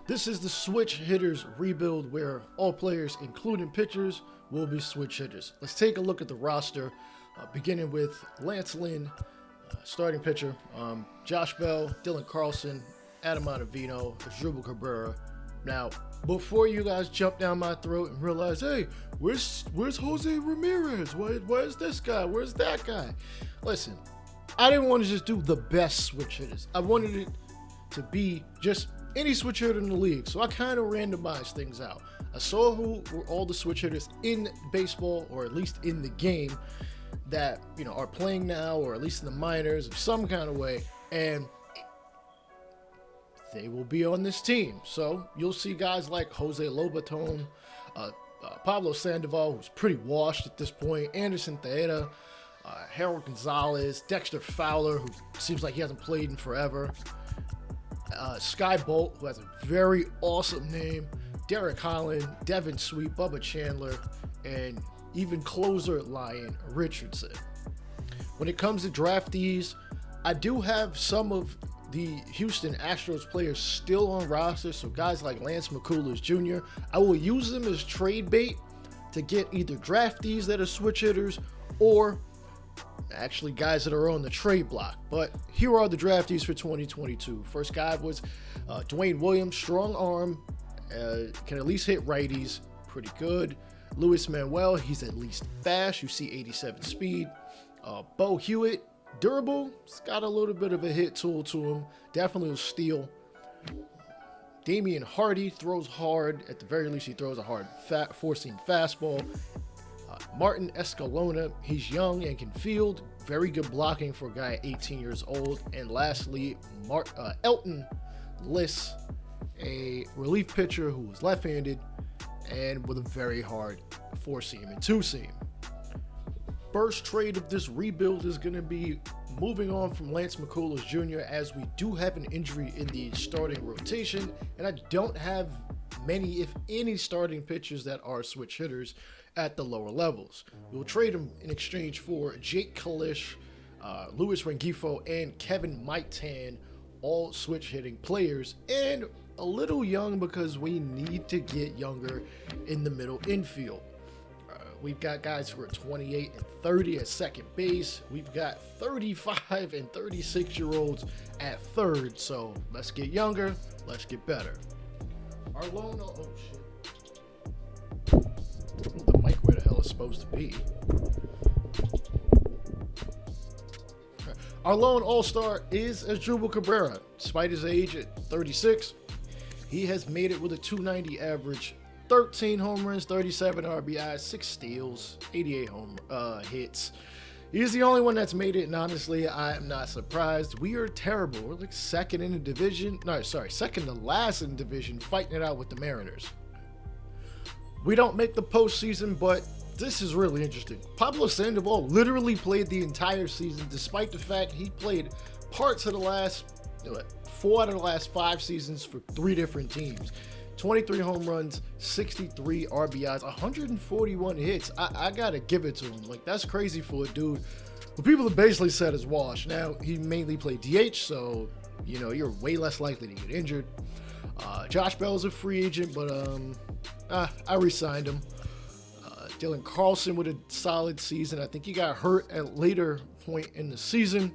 This is the switch hitters rebuild where all players, including pitchers, will be switch hitters. Let's take a look at the roster, beginning with Lance Lynn, starting pitcher, Josh Bell, Dylan Carlson, Adam Ottavino, Asdrubal Cabrera. Now, before you guys jump down my throat and realize, hey, where's Jose Ramirez? Where's this guy? Where's that guy? Listen, I didn't want to just do the best switch hitters. I wanted it to be just any switch hitter in the league. So I kind of randomized things out. I saw who were all the switch hitters in baseball, or at least in the game, that are playing now, or at least in the minors of some kind of way, and they will be on this team. So you'll see guys like Jose Lobaton, Pablo Sandoval, who's pretty washed at this point, Anderson Tejeda, Harold Gonzalez, Dexter Fowler, who seems like he hasn't played in forever, Sky Bolt, who has a very awesome name, Derek Holland, Devin Sweet, Bubba Chandler, and even closer Lion Richardson. When it comes to draftees, I do have some of the Houston Astros players still on roster, so guys like Lance McCullers Jr., I will use them as trade bait to get either draftees that are switch hitters or actually guys that are on the trade block. But here are the draftees for 2022. First guy was Dwayne Williams, strong arm, can at least hit righties, pretty good. Luis Manuel, he's at least fast, you see 87 speed. Bo Hewitt, durable, he's got a little bit of a hit tool to him, definitely a steal. Damian Hardy throws hard, at the very least he throws a hard four-seam fastball. Martin Escalona, he's young and can field, very good blocking for a guy at 18 years old. And lastly, Elton Liss, a relief pitcher who was left-handed and with a very hard four-seam and two-seam. First trade of this rebuild is going to be moving on from Lance McCullers Jr., as we do have an injury in the starting rotation, and I don't have many, if any, starting pitchers that are switch hitters at the lower levels. We'll trade him in exchange for Jake Kalish, Luis Rengifo, and Kevin Maitan, all switch hitting players, and a little young because we need to get younger in the middle infield. We've got guys who are 28 and 30 at second base. We've got 35 and 36-year-olds at third. So let's get younger. Let's get better. Our lone, oh shit. The mic where the hell is supposed to be. Our lone all-star is Asdrubal Cabrera. Despite his age at 36, he has made it with a 290 average, 13 home runs, 37 RBIs, 6 steals, 88 hits. He's the only one that's made it, and honestly, I am not surprised. We are terrible. We're like second in the division. No, sorry, second to last in the division, fighting it out with the Mariners. We don't make the postseason, but this is really interesting. Pablo Sandoval literally played the entire season, despite the fact he played parts of the last 4 out of the last 5 seasons for 3 different teams. 23 home runs, 63 RBIs, 141 hits. I gotta give it to him. Like, that's crazy for a dude who people have basically said is washed. Now, he mainly played DH, so, you're way less likely to get injured. Josh Bell's a free agent, but I re-signed him. Dylan Carlson with a solid season. I think he got hurt at a later point in the season.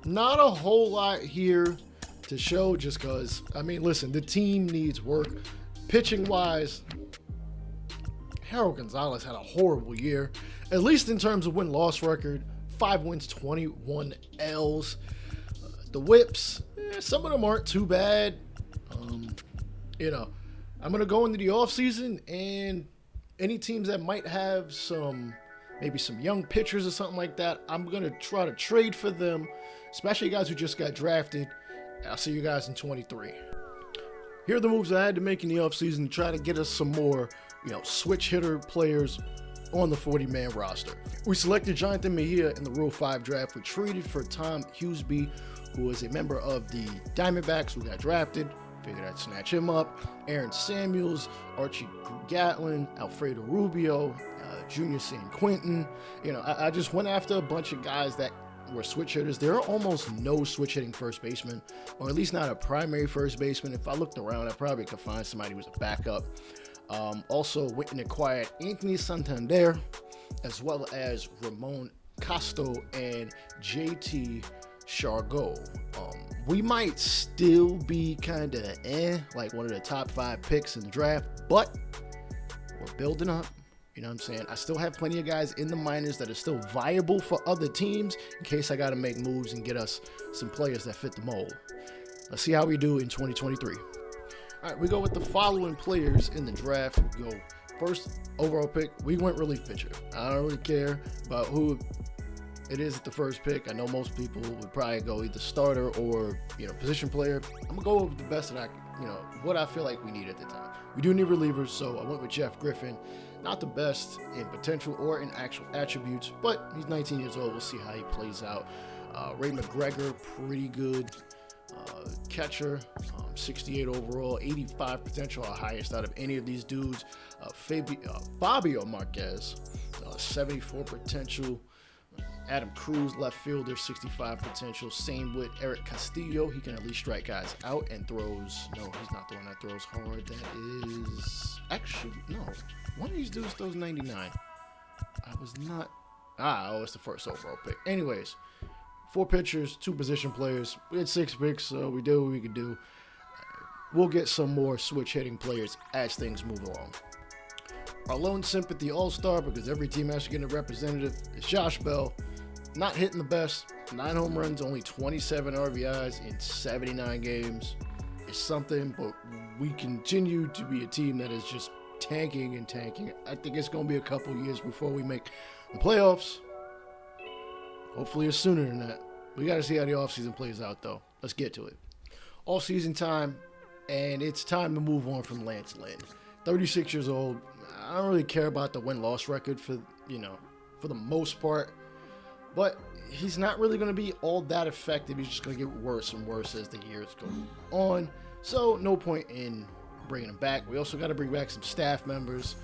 Not a whole lot here to show, just because, listen, the team needs work. Pitching wise, Harold Gonzalez had a horrible year, at least in terms of win-loss record. 5 wins, 21 L's. The whips, some of them aren't too bad. I'm going to go into the offseason, and any teams that might have maybe some young pitchers or something like that, I'm going to try to trade for them, especially guys who just got drafted. I'll see you guys in 23. Here are the moves I had to make in the offseason to try to get us some more, switch hitter players on the 40-man roster. We selected Jonathan Mejia in the Rule 5 draft. We traded for Tom Huseby, who is a member of the Diamondbacks who got drafted. Figured I'd snatch him up. Aaron Samuels, Archie Gatlin, Alfredo Rubio, Junior San Quentin. I just went after a bunch of guys that were switch hitters. There are almost no switch hitting first baseman, or at least not a primary first baseman. If I looked around, I probably could find somebody who was a backup. Also went and acquired Anthony Santander, as well as Ramon Castro and JT Chargot. We might still be kind of like one of the top 5 picks in the draft, but we're building up. You know what I'm saying? I still have plenty of guys in the minors that are still viable for other teams in case I got to make moves and get us some players that fit the mold. Let's see how we do in 2023. All right, we go with the following players in the draft. We go first overall pick. We went relief pitcher. I don't really care about who it is at the first pick. I know most people would probably go either starter or, position player. I'm gonna go with the best that what I feel like we need at the time. We do need relievers, so I went with Jeff Griffin. Not the best in potential or in actual attributes, but he's 19 years old. We'll see how he plays out. Ray McGregor, pretty good catcher, 68 overall, 85 potential, our highest out of any of these dudes. Fabio Marquez, 74 potential. Adam Cruz, left fielder, 65 potential. Same with Eric Castillo. He can at least strike guys out and throws. No, he's not the one that throws hard. That is actually no. One of these dudes throws 99. I was not. It's the first overall pick. Anyways, 4 pitchers, 2 position players. We had 6 picks, so we did what we could do. We'll get some more switch hitting players as things move along. Our lone sympathy all-star, because every team has to get a representative, is Josh Bell. Not hitting the best. 9 home runs, only 27 RBIs in 79 games. It's something, but we continue to be a team that is just tanking and tanking. I think it's going to be a couple years before we make the playoffs. Hopefully it's sooner than that. We got to see how the offseason plays out, though. Let's get to it. Off-season time, and it's time to move on from Lance Lynn. 36 years old. I don't really care about the win-loss record for the most part. But he's not really going to be all that effective. He's just going to get worse and worse as the years go on. So no point in bringing him back. We also got to bring back some staff members.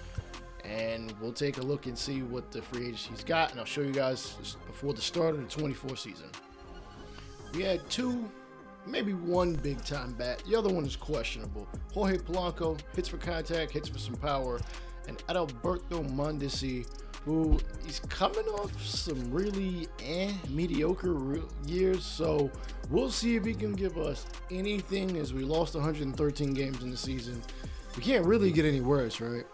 And we'll take a look and see what the free agency's got. And I'll show you guys before the start of the 24 season. We had 2, maybe 1 big-time bat. The other one is questionable. Jorge Polanco hits for contact, hits for some power. And Adalberto Mondesi, who is coming off some really mediocre years. So we'll see if he can give us anything, as we lost 113 games in the season. We can't really get any worse, right?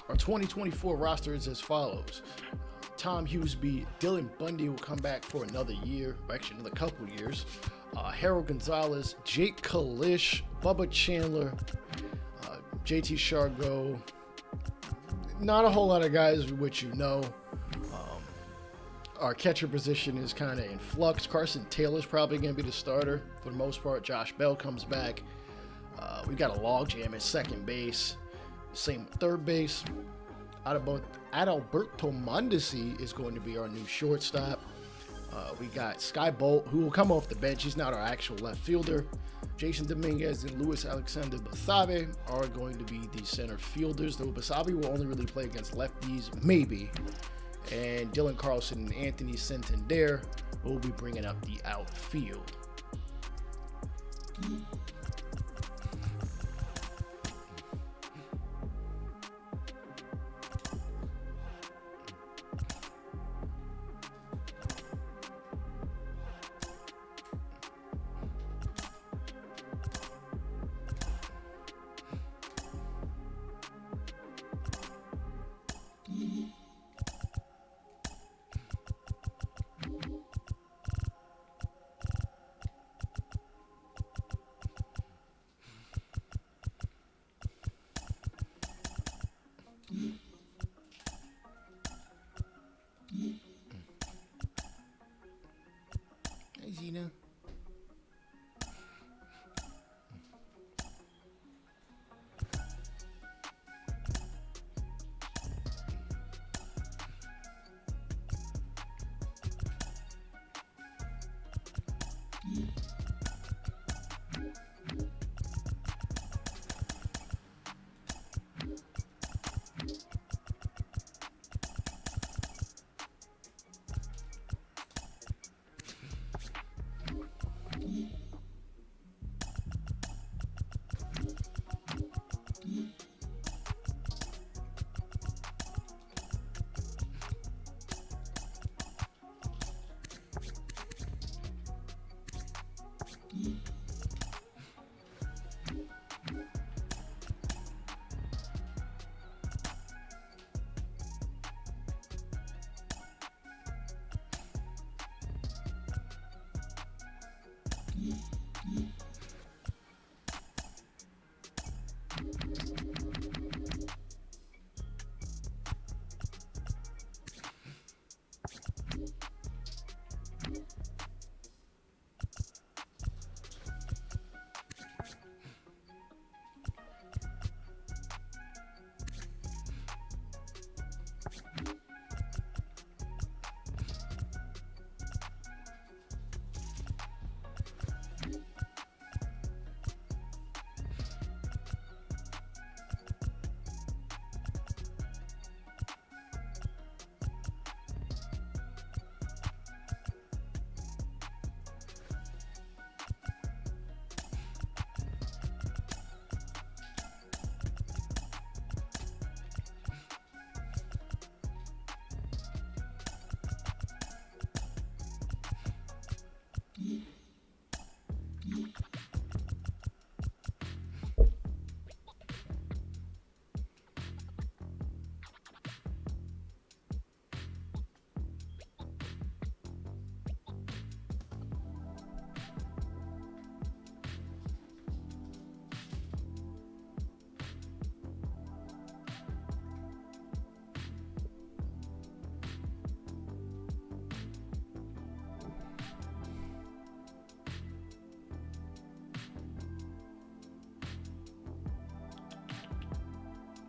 Our 2024 roster is as follows. Tom Hughesby, Dylan Bundy will come back for another year, or actually another couple years. Harold Gonzalez, Jake Kalish, Bubba Chandler, JT Chargot. Not a whole lot of guys which our catcher position is kind of in flux. Carson Taylor's probably going to be the starter for the most part. Josh Bell comes back. We got a logjam at second base. Same with third base. Adalberto Mondesi is going to be our new shortstop. We got Sky Bolt, who will come off the bench. He's not our actual left fielder. Jason Dominguez and Luis Alexander Basabe are going to be the center fielders, though Basabe will only really play against lefties, maybe. And Dylan Carlson and Anthony Santander will be bringing up the outfield.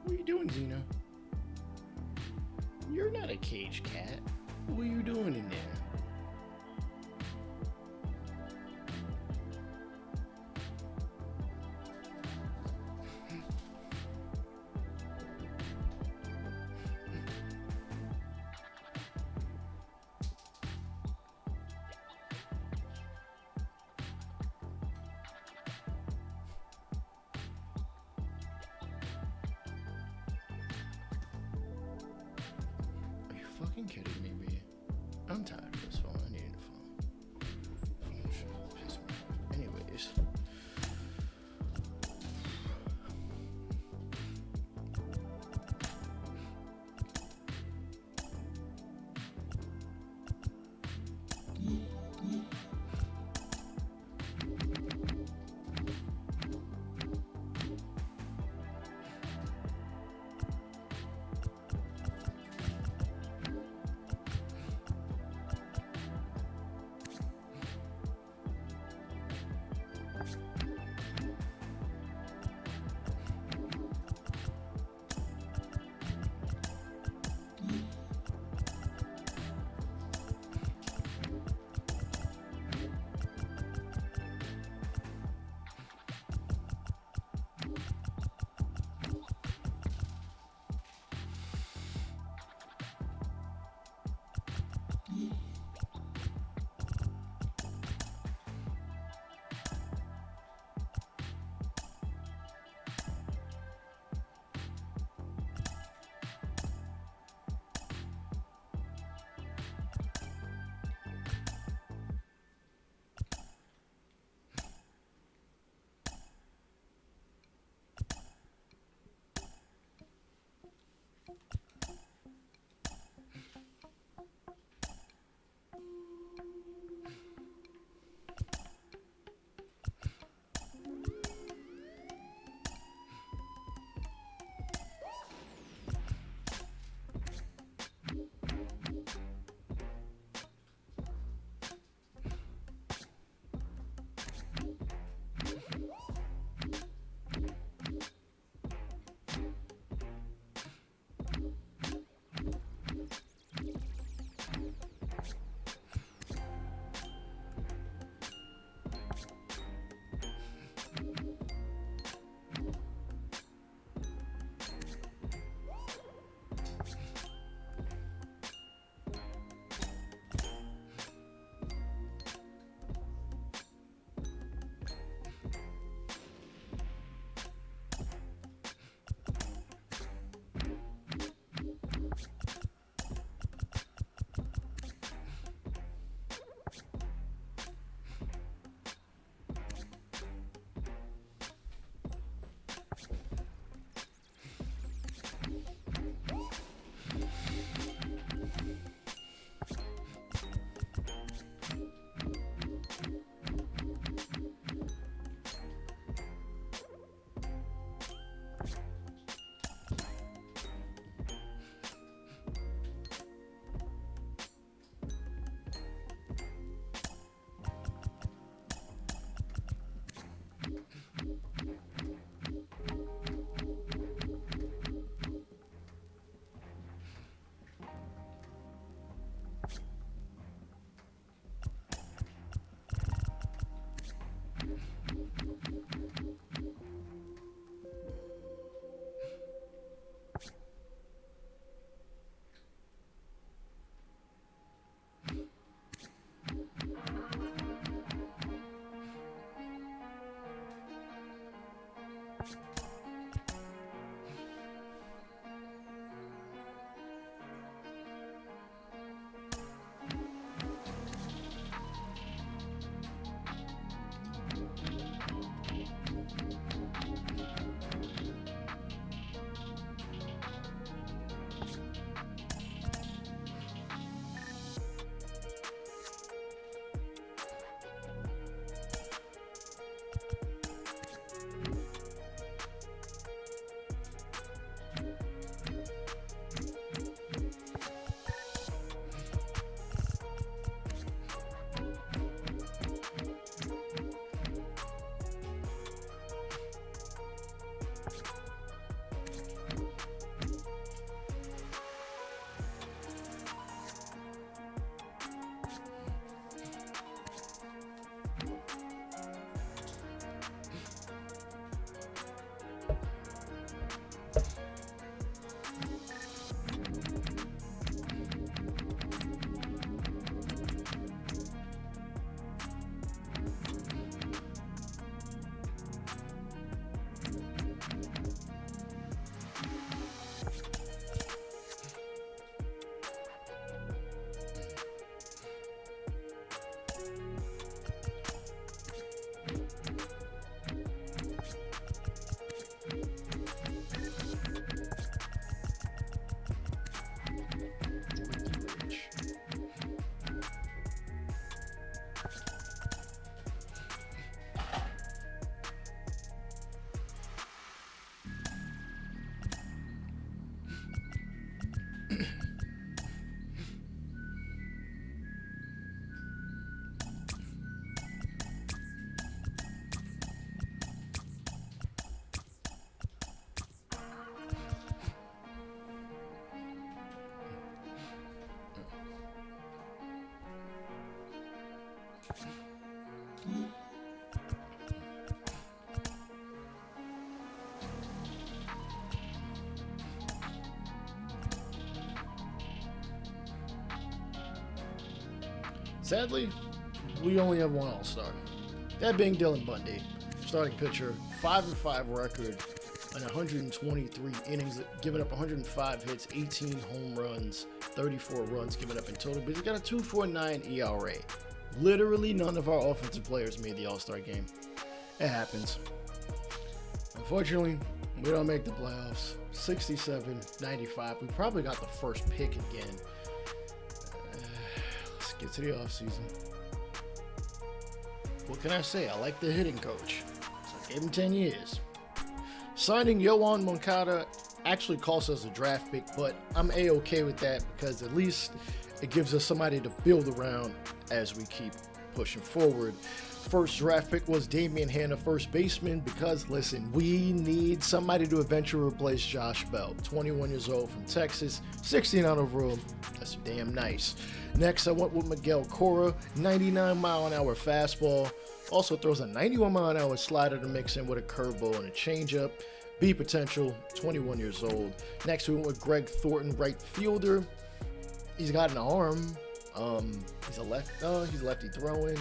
What are you doing, Xena? You're not a cage cat. What are you doing in there? Are you fucking kidding me, B? I'm tired of this phone. I need a phone. Phone should piss me off. Anyways. Sadly, we only have one All-Star. That being Dylan Bundy, starting pitcher, 5-5 record, and 123 innings, giving up 105 hits, 18 home runs, 34 runs given up in total. But he's got a 2.49 ERA. Literally none of our offensive players made the All-Star game. It happens. Unfortunately, we don't make the playoffs. 67-95. We probably got the first pick again. Let's get to the offseason. What can I say? I like the hitting coach. So I gave him 10 years. Signing Yohan Moncada actually cost us a draft pick, but I'm A-okay with that because at least it gives us somebody to build around as we keep pushing forward. First draft pick was Damian Hanna, first baseman, because, listen, we need somebody to eventually replace Josh Bell. 21 years old from Texas, 16 out of room. That's damn nice. Next, I went with Miguel Cora, 99-mile-an-hour fastball. Also throws a 91-mile-an-hour slider to mix in with a curveball and a changeup. B potential, 21 years old. Next, we went with Greg Thornton, right fielder. He's got an arm. He's lefty throwing.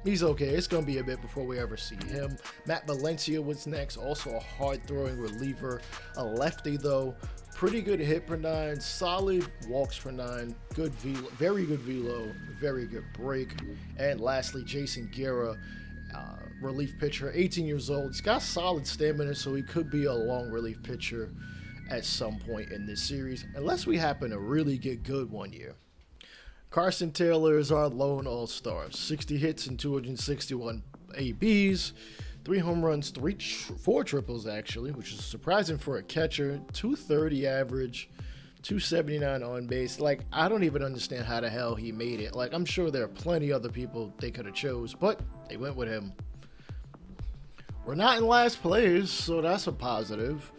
He's okay. It's going to be a bit before we ever see him. Matt Valencia was next. Also a hard-throwing reliever. A lefty, though. Pretty good hit per 9. Solid walks per 9. Good velo. Very good velo. Very good break. And lastly, Jason Guerra, relief pitcher. 18 years old. He's got solid stamina, so he could be a long relief pitcher at some point in this series. Unless we happen to really get good one year. Carson Taylor is our lone all-star. 60 hits and 261 ABs, 3 home runs, 4 triples actually, which is surprising for a catcher. 230 average, 279 on base. Like, I don't even understand how the hell he made it. Like, I'm sure there are plenty other people they could have chose, but they went with him. We're not in last place, so that's a positive.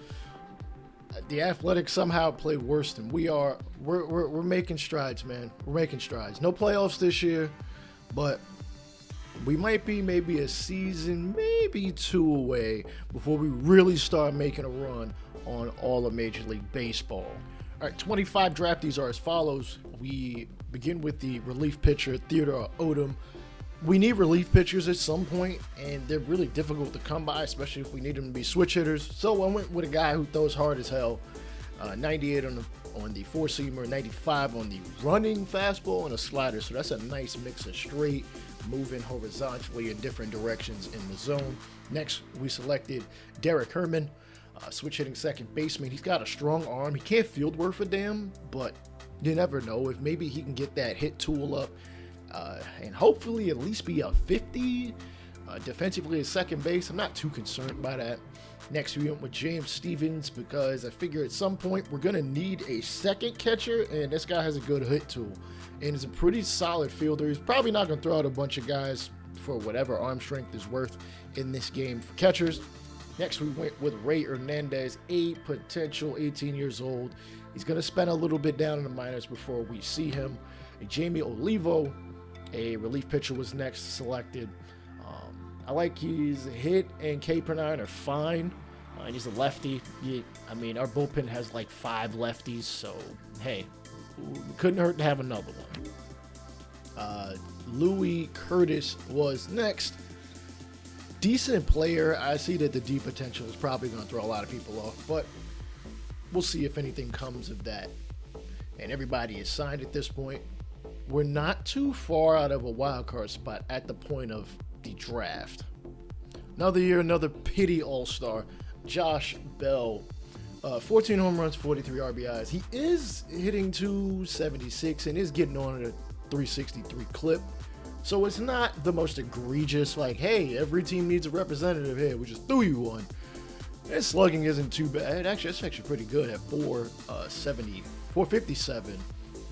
The Athletics somehow play worse than we are. We're making strides, man. We're making strides. No playoffs this year, but we might be maybe a season, maybe 2 away before we really start making a run on all of Major League Baseball. All right, 25 draftees are as follows. We begin with the relief pitcher, Theodore Odom. We need relief pitchers at some point, and they're really difficult to come by, especially if we need them to be switch hitters. So I went with a guy who throws hard as hell. 98 on the 4-seamer, 95 on the running fastball, and a slider. So that's a nice mix of straight, moving horizontally in different directions in the zone. Next, we selected Derek Herman, switch hitting second baseman. He's got a strong arm. He can't field worth a damn, but you never know if maybe he can get that hit tool up. And hopefully at least be a 50 defensively at second base. I'm not too concerned by that. Next, we went with James Stevens because I figure at some point we're going to need a second catcher, and this guy has a good hit tool and is a pretty solid fielder. He's probably not going to throw out a bunch of guys for whatever arm strength is worth in this game for catchers. Next, we went with Ray Hernandez, a potential 18 years old. He's going to spend a little bit down in the minors before we see him. And Jamie Olivo, a relief pitcher, was next selected. I like his hit and K per 9 are fine. And he's a lefty. I mean, our bullpen has like 5 lefties, so hey, couldn't hurt to have another one. Louis Curtis was next. Decent player. I see that the D potential is probably going to throw a lot of people off, but we'll see if anything comes of that. And everybody is signed at this point. We're not too far out of a wild card spot at the point of the draft. Another year, another pity all-star, Josh Bell. 14 home runs, 43 RBIs. He is hitting 276 and is getting on at a 363 clip. So it's not the most egregious, like, hey, every team needs a representative here. We just threw you one. His slugging isn't too bad. Actually, it's actually pretty good at 457.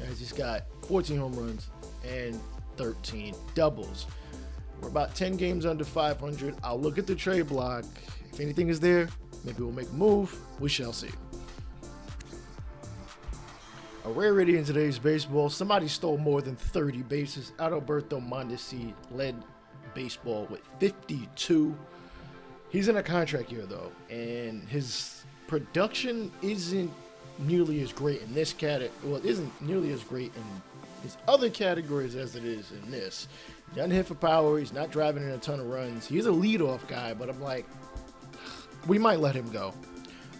And he's got 14 home runs and 13 doubles. We're about 10 games under 500. I'll look at the trade block. If anything is there, maybe we'll make a move. We shall see. A rarity in today's baseball. Somebody stole more than 30 bases. Adalberto Mondesi led baseball with 52. He's in a contract year, though, and his production isn't nearly as great in this category. Well, it isn't nearly as great in his other categories as it is in this. He doesn't hit for power. He's not driving in a ton of runs. He's a leadoff guy, but I'm like, we might let him go.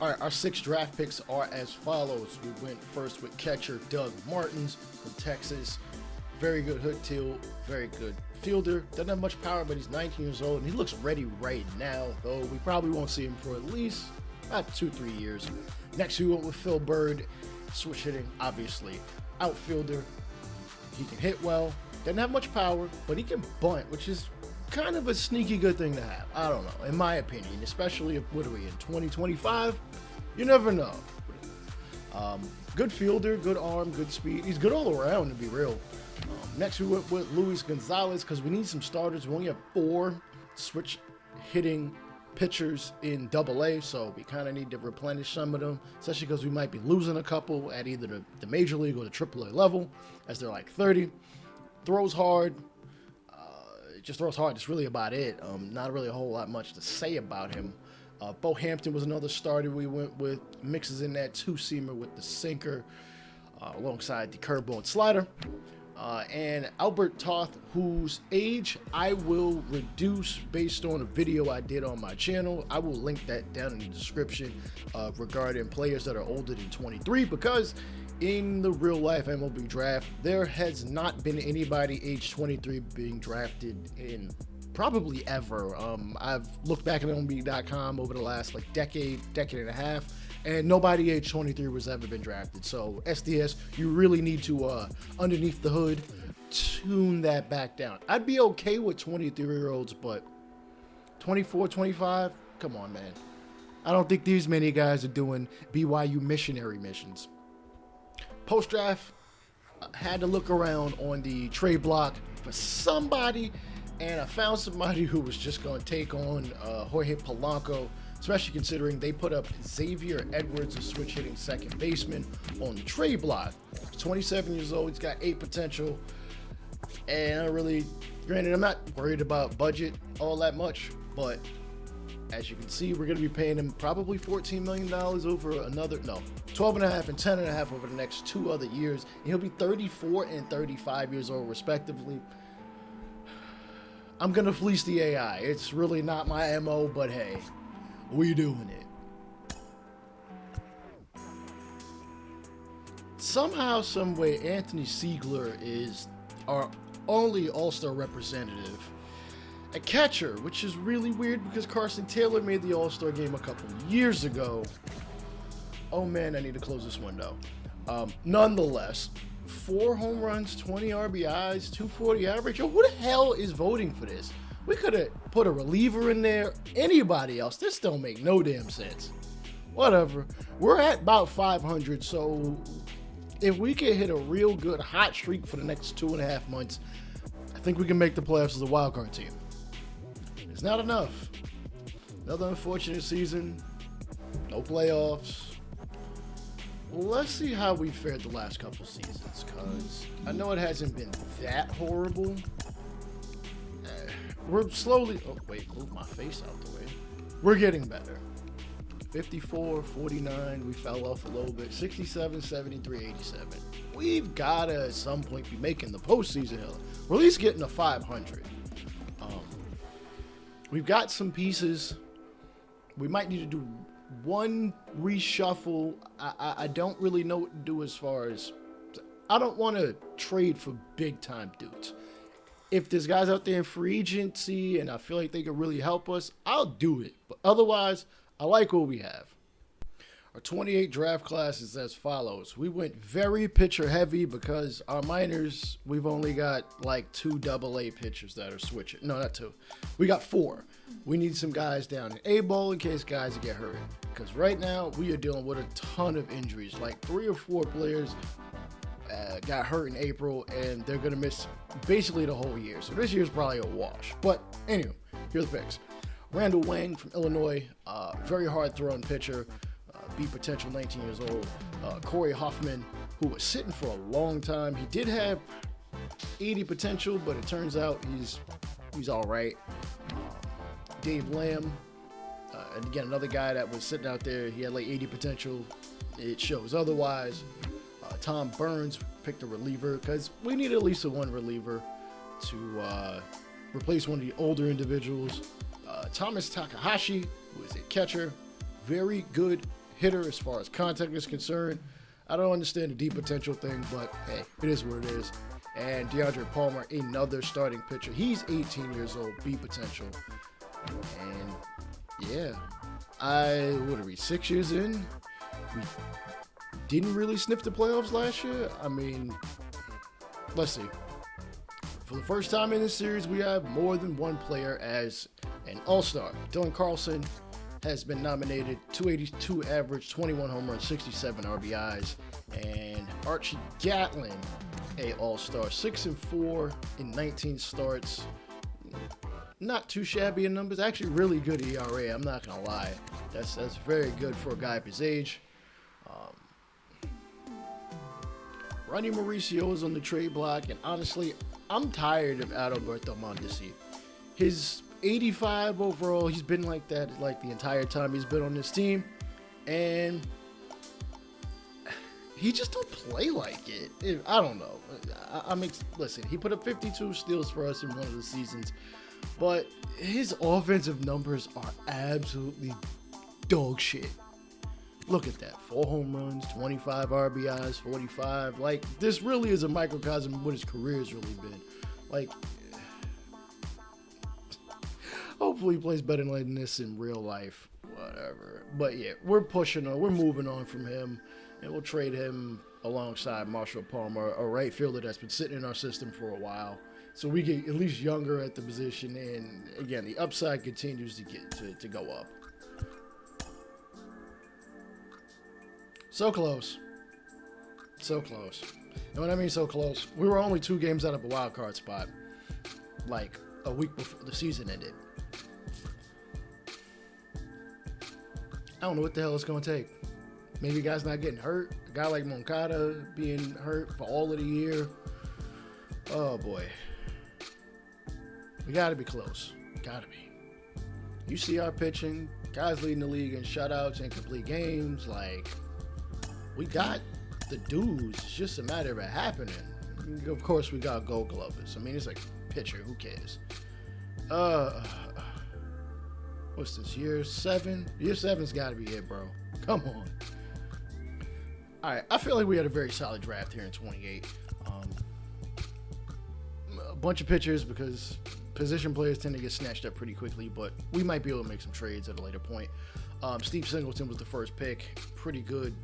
All right, our 6 draft picks are as follows. We went first with catcher Doug Martins from Texas. Very good hook tilt, very good fielder. Doesn't have much power, but he's 19 years old, and he looks ready right now, though we probably won't see him for at least about 2-3 years. Next, we went with Phil Bird, switch hitting, obviously. Outfielder, he can hit well. Doesn't have much power, but he can bunt, which is kind of a sneaky good thing to have. I don't know, in my opinion, especially if, what are we, in 2025? You never know. Good fielder, good arm, good speed. He's good all around, to be real. Next, we went with Luis Gonzalez because we need some starters. We only have 4 switch hitting pitchers in AA, so we kind of need to replenish some of them, especially because we might be losing a couple at either the major league or the AAA level, as they're like 30. Throws hard. Just throws hard. That's really about it. Not really a whole lot much to say about him. Bo Hampton was another starter we went with. Mixes in that 2-seamer with the sinker alongside the curveball and slider. And Albert Toth, whose age I will reduce based on a video I did on my channel. I will link that down in the description regarding players that are older than 23, because in the real life MLB draft, there has not been anybody age 23 being drafted in probably ever. I've looked back at MLB.com over the last like decade and a half, and nobody age 23 was ever been drafted. So SDS, you really need to, underneath the hood, tune that back down. I'd be okay with 23-year-olds, but 24, 25, come on, man. I don't think these many guys are doing BYU missionary missions. Post-draft, had to look around on the trade block for somebody, and I found somebody who was just going to take on Jorge Polanco, especially considering they put up Xavier Edwards, a switch-hitting second baseman, on the trade block. He's 27 years old. He's got 8 potential. And granted, I'm not worried about budget all that much, but as you can see, we're going to be paying him probably $14 million over another, no, 12.5 and 10.5 over the next 2 other years. And he'll be 34 and 35 years old, respectively. I'm going to fleece the AI. It's really not my MO, but hey, we doing it. Somehow, someway, Anthony Siegler is our only All-Star representative at catcher, which is really weird because Carson Taylor made the All-Star game a couple years ago. Oh man, I need to close this window. Nonetheless, 4 home runs, 20 RBIs, 240 average. Yo, who the hell is voting for this? We could have put a reliever in there, anybody else. This don't make no damn sense. Whatever. We're at about 500, so if we can hit a real good hot streak for the next 2.5 months, I think we can make the playoffs as a wild card team. It's not enough. Another unfortunate season. No playoffs. Let's see how we fared the last couple seasons, because I know it hasn't been that horrible. We're slowly... Oh, wait. Move my face out the way. We're getting better. 54, 49. We fell off a little bit. 67, 73, 87. We've got to, at some point, be making the postseason. We're at least getting to 500. We've got some pieces. We might need to do one reshuffle. I don't really know what to do as far as... I don't want to trade for big-time dudes. If there's guys out there in free agency and I feel like they could really help us, I'll do it. But otherwise, I like what we have. Our 28 draft class is as follows. We went very pitcher heavy because our minors, we've only got like 2 AA pitchers that are switching. No, not 2. We got 4. We need some guys down in A-ball in case guys get hurt. Because right now, we are dealing with a ton of injuries. Like 3 or 4 players got hurt in April, and they're going to miss basically the whole year. So this year's probably a wash. But anyway, here's the picks. Randall Wang from Illinois, very hard-throwing pitcher. B potential, 19 years old. Corey Hoffman, who was sitting for a long time. He did have 80 potential, but it turns out he's all right. Dave Lamb, and again, another guy that was sitting out there. He had like 80 potential. It shows otherwise. Tom Burns picked a reliever because we need at least one reliever to replace one of the older individuals. Thomas Takahashi, who is a catcher, very good hitter as far as contact is concerned. I don't understand the deep potential thing, but hey, it is what it is. And DeAndre Palmer, another starting pitcher. He's 18 years old, B potential. And yeah, what are we, 6 years in? We didn't really sniff the playoffs last year. I mean, let's see. For the first time in this series, we have more than one player as an all-star. Dylan Carlson has been nominated, 282 average, 21 home runs, 67 RBIs. And Archie Gatlin, a all-star, 6-4 in 19 starts. Not too shabby in numbers. Actually, really good ERA. I'm not gonna lie. That's very good for a guy of his age. Ronnie Mauricio is on the trade block, and honestly, I'm tired of Adalberto Mondesi. His 85 overall, he's been like that like the entire time he's been on this team, and he just don't play like it. I don't know. Listen, he put up 52 steals for us in one of the seasons, but his offensive numbers are absolutely dog shit. Look at that. 4 home runs, 25 RBIs, 45. Like, this really is a microcosm of what his career has really been. Like, hopefully he plays better than this in real life. Whatever. But yeah, we're pushing on. We're moving on from him. And we'll trade him alongside Marshall Palmer, a right fielder that's been sitting in our system for a while. So we get at least younger at the position. And again, the upside continues to go up. So close. So close. And when I mean so close, we were only 2 games out of a wild card spot, like a week before the season ended. I don't know what the hell it's going to take. Maybe a guy's not getting hurt. A guy like Moncada being hurt for all of the year. Oh, boy. We got to be close. Got to be. You see our pitching. Guys leading the league in shutouts and complete games. Like, we got the dudes. It's just a matter of it happening. Of course, we got Gold Glovers. I mean, it's like pitcher. Who cares? What's this, year 7? Year 7's got to be it, bro. Come on. All right, I feel like we had a very solid draft here in 28. A bunch of pitchers because position players tend to get snatched up pretty quickly, but we might be able to make some trades at a later point. Steve Singleton was the first pick. Pretty good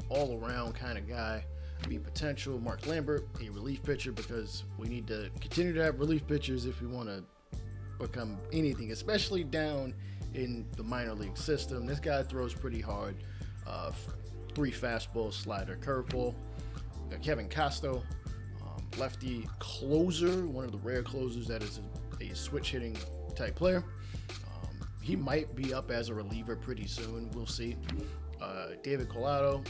all-around kind of guy. Be potential. Mark Lambert, a relief pitcher, because we need to continue to have relief pitchers if we want to become anything, especially down in the minor league system. This guy throws pretty hard. 3 fastball, slider, curveball. Kevin Costo, lefty closer, one of the rare closers that is a switch hitting type player. He might be up as a reliever pretty soon. We'll see. David Collado,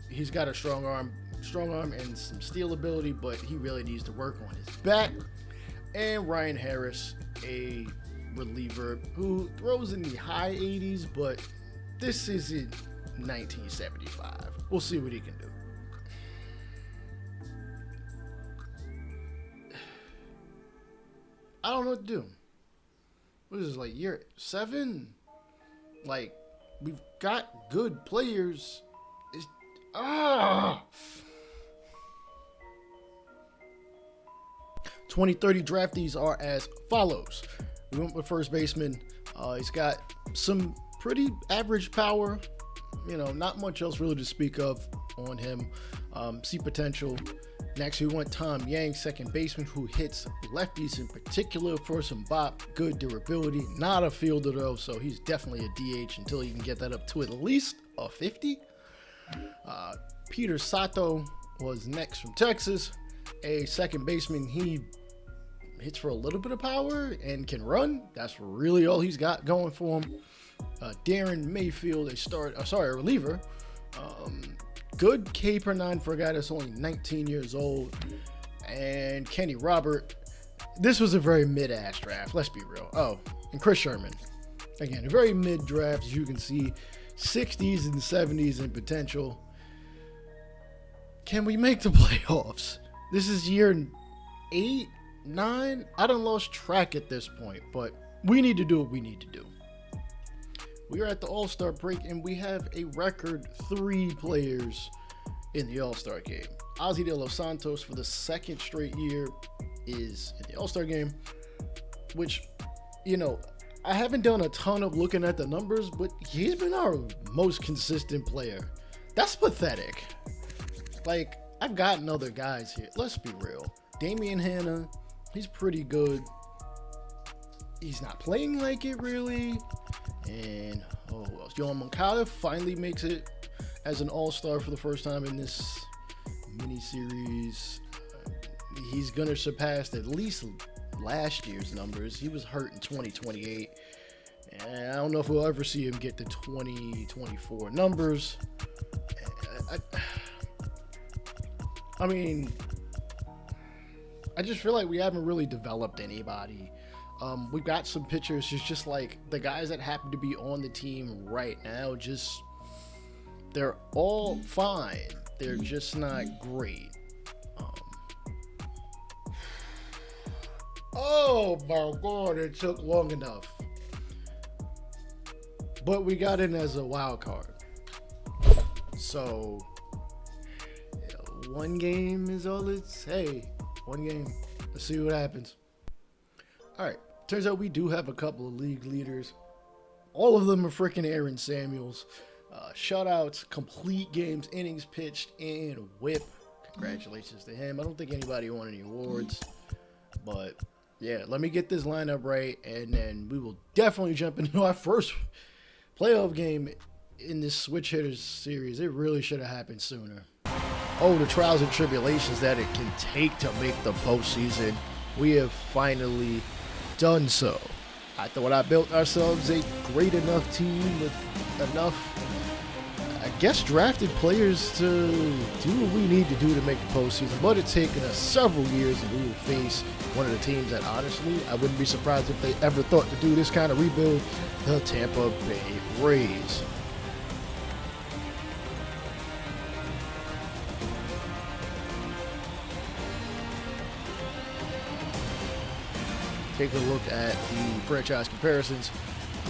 he's got a strong arm and some steal ability, but he really needs to work on his bat. And Ryan Harris, a reliever who throws in the high 80s, but this isn't 1975. We'll see what he can do. I don't know what to do. What is this, like year 7? Like, we've got good players. 2030 draftees are as follows. We went with first baseman. He's got some pretty average power. You know, not much else really to speak of on him. See potential. Next, we went Tom Yang, second baseman, who hits lefties in particular for some bop, good durability. Not a fielder though, so he's definitely a DH until you can get that up to at least a 50. Peter Sato was next from Texas, a second baseman. He hits for a little bit of power and can run. That's really all he's got going for him. Darren Mayfield, a reliever. Good K per 9 for a guy that's only 19 years old. And Kenny Robert. This was a very mid-ass draft, let's be real. Oh, and Chris Sherman. Again, a very mid draft, as you can see. 60s and 70s in potential. Can we make the playoffs? This is year 8, 9. I done lost track at this point, but we need to do what we need to do. We are at the All-Star break, and we have a record 3 players in the All-Star game. Ozzy De Los Santos, for the second straight year, is in the All-Star game, which, you know, I haven't done a ton of looking at the numbers, but he's been our most consistent player. That's pathetic. Like, I've gotten other guys here. Let's be real. Damian Hanna, he's pretty good. He's not playing like it, really. And, who else? Yohan Moncada finally makes it as an all-star for the first time in this mini-series. He's going to surpass at least last year's numbers. He was hurt in 2028. And I don't know if we'll ever see him get the 2024 numbers. I mean, I just feel like we haven't really developed anybody. We've got some pitchers. It's just like the guys that happen to be on the team right now, they're all fine. They're just not great. Oh my God, it took long enough. But we got in as a wild card. So, one game is all it's, hey, one game. Let's see what happens. All right, turns out we do have a couple of league leaders. All of them are freaking Aaron Samuels. Shutouts, complete games, innings pitched, and whip. Congratulations to him. I don't think anybody won any awards. But, yeah, let me get this lineup right, and then we will definitely jump into our first playoff game in this Switch Hitters series. It really should have happened sooner. Oh, the trials and tribulations that it can take to make the postseason. We have finally done so. I thought I built ourselves a great enough team with enough, I guess, drafted players to do what we need to do to make the postseason. But it's taken us several years, and we will face one of the teams that, honestly, I wouldn't be surprised if they ever thought to do this kind of rebuild, the Tampa Bay Rays. Take a look at the franchise comparisons.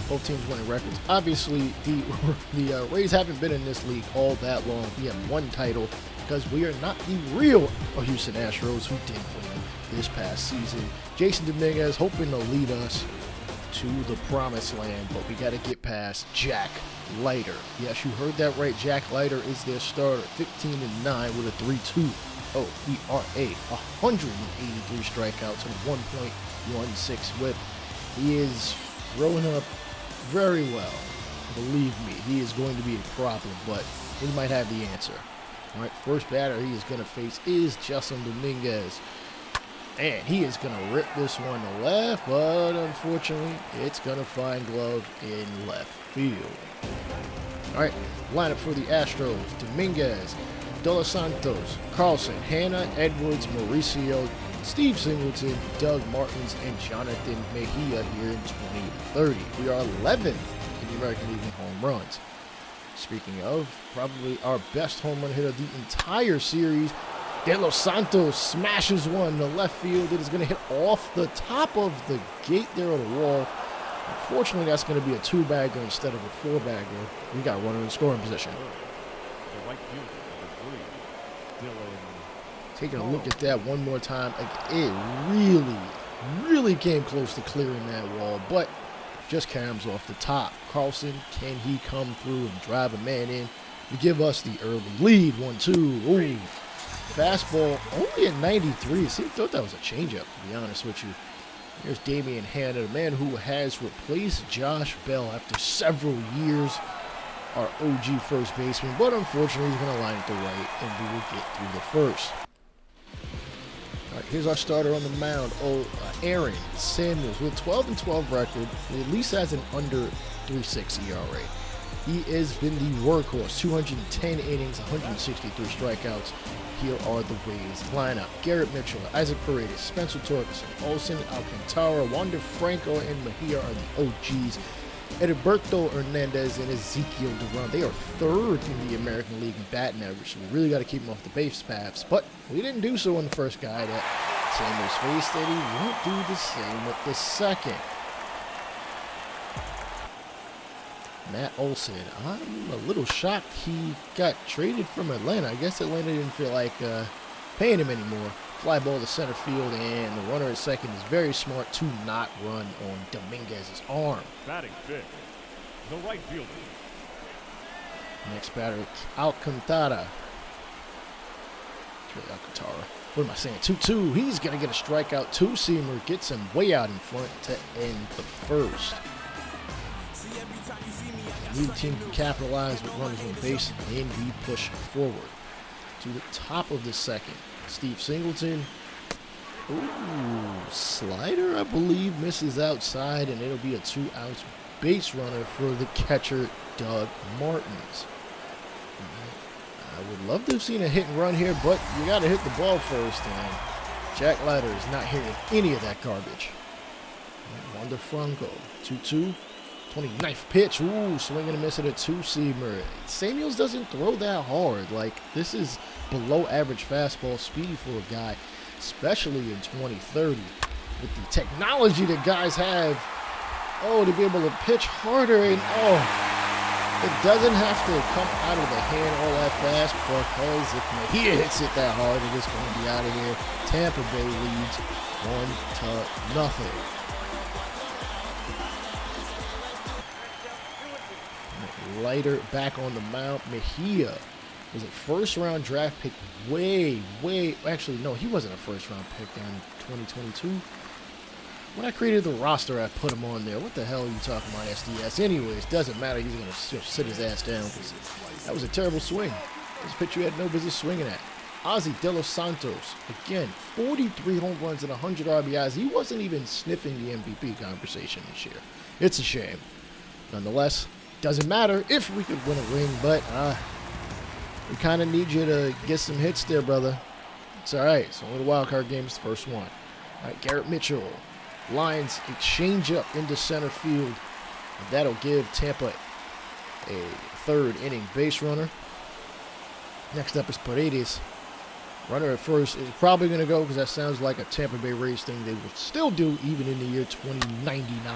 Both teams winning records. Obviously, the Rays haven't been in this league all that long. We have one title because we are not the real Houston Astros who did win this past season. Jason Dominguez hoping to lead us to the promised land, but we got to get past Jack Leiter. Yes, you heard that right. Jack Leiter is their starter, 15-9 with a 3.2 ERA, 183 strikeouts, and 1.16 whip. He is throwing up very well. Believe me, he is going to be a problem, but we might have the answer. All right, first batter he is going to face is Jason Dominguez. And he is going to rip this one to left, but unfortunately, it's going to find glove in left field. All right, lineup for the Astros: Dominguez, De Los Santos, Carlson, Hanna, Edwards, Mauricio, Steve Singleton, Doug Martins, and Jonathan Mejia here in 2030. We are 11th in the American League in home runs. Speaking of, probably our best home run hitter the entire series, De Los Santos smashes one to left field. It is going to hit off the top of the gate there on the wall. Unfortunately, that's going to be a 2-bagger instead of a 4-bagger. We got one in scoring position. Taking a look at that one more time. It really came close to clearing that wall, but just caroms off the top. Carlson, can he come through and drive a man in to give us the early lead? 1-2. Ooh. Fastball only at 93. See, I thought that was a changeup, to be honest with you. Here's Damian Hanna, the man who has replaced Josh Bell after several years, our OG first baseman. But unfortunately, he's going to line it to right, and we will get through the first. All right, here's our starter on the mound, Aaron Samuels, with a 12-12 record. He at least has an under 3.6 ERA. He has been the workhorse, 210 innings, 163 strikeouts. Here are the Rays lineup: Garrett Mitchell, Isaac Paredes, Spencer Torkelson, Olson, Alcantara, Wander Franco, and Mejia are the OGs. Edilberto Hernandez and Ezekiel Duran. They are third in the American League in batting average, so we really got to keep them off the base paths. But we didn't do so on the first guy that Samuels faced, and he won't do the same with the second. Matt Olson. I'm a little shocked he got traded from Atlanta. I guess Atlanta didn't feel like paying him anymore. Fly ball to center field, and the runner at second is very smart to not run on Dominguez's arm. Batting fifth, the right fielder. Next batter, Alcantara. It's really Alcantara. What am I saying? 2-2. He's going to get a strikeout. Two-seamer gets him way out in front to end the first. The team can capitalize with runners on base, and we push forward to the top of the second. Steve Singleton. Ooh, slider, I believe, misses outside, and it'll be a 2-out base runner for the catcher, Doug Martins. I would love to have seen a hit and run here, but you got to hit the ball first, and Jack Leiter is not hitting any of that garbage. Wander Franco, 2-2. 29th pitch. Ooh, swing and a miss at a two-seamer. Samuels doesn't throw that hard. Like, this is below average fastball speed for a guy, especially in 2030. With the technology that guys have, to be able to pitch harder, and it doesn't have to come out of the hand all that fast, because if Mejia hits it that hard, it is going to be out of here. Tampa Bay leads 1-0. Leiter back on the mound. Mejia was a first-round draft pick actually, no, he wasn't a first-round pick in 2022. When I created the roster, I put him on there. What the hell are you talking about, SDS? Anyways, doesn't matter. He's going to sit his ass down. That was a terrible swing. This pitch you had no business swinging at. Ozzy De Los Santos, again, 43 home runs and 100 RBIs. He wasn't even sniffing the MVP conversation this year. It's a shame. Nonetheless, doesn't matter if we could win a ring, but we kind of need you to get some hits there, brother. It's all right. It's only the wild card game. It's the first one. All right, Garrett Mitchell. Lions exchange up into center field. And that'll give Tampa a third inning base runner. Next up is Paredes. Runner at first is probably going to go because that sounds like a Tampa Bay Rays thing they would still do even in the year 2099.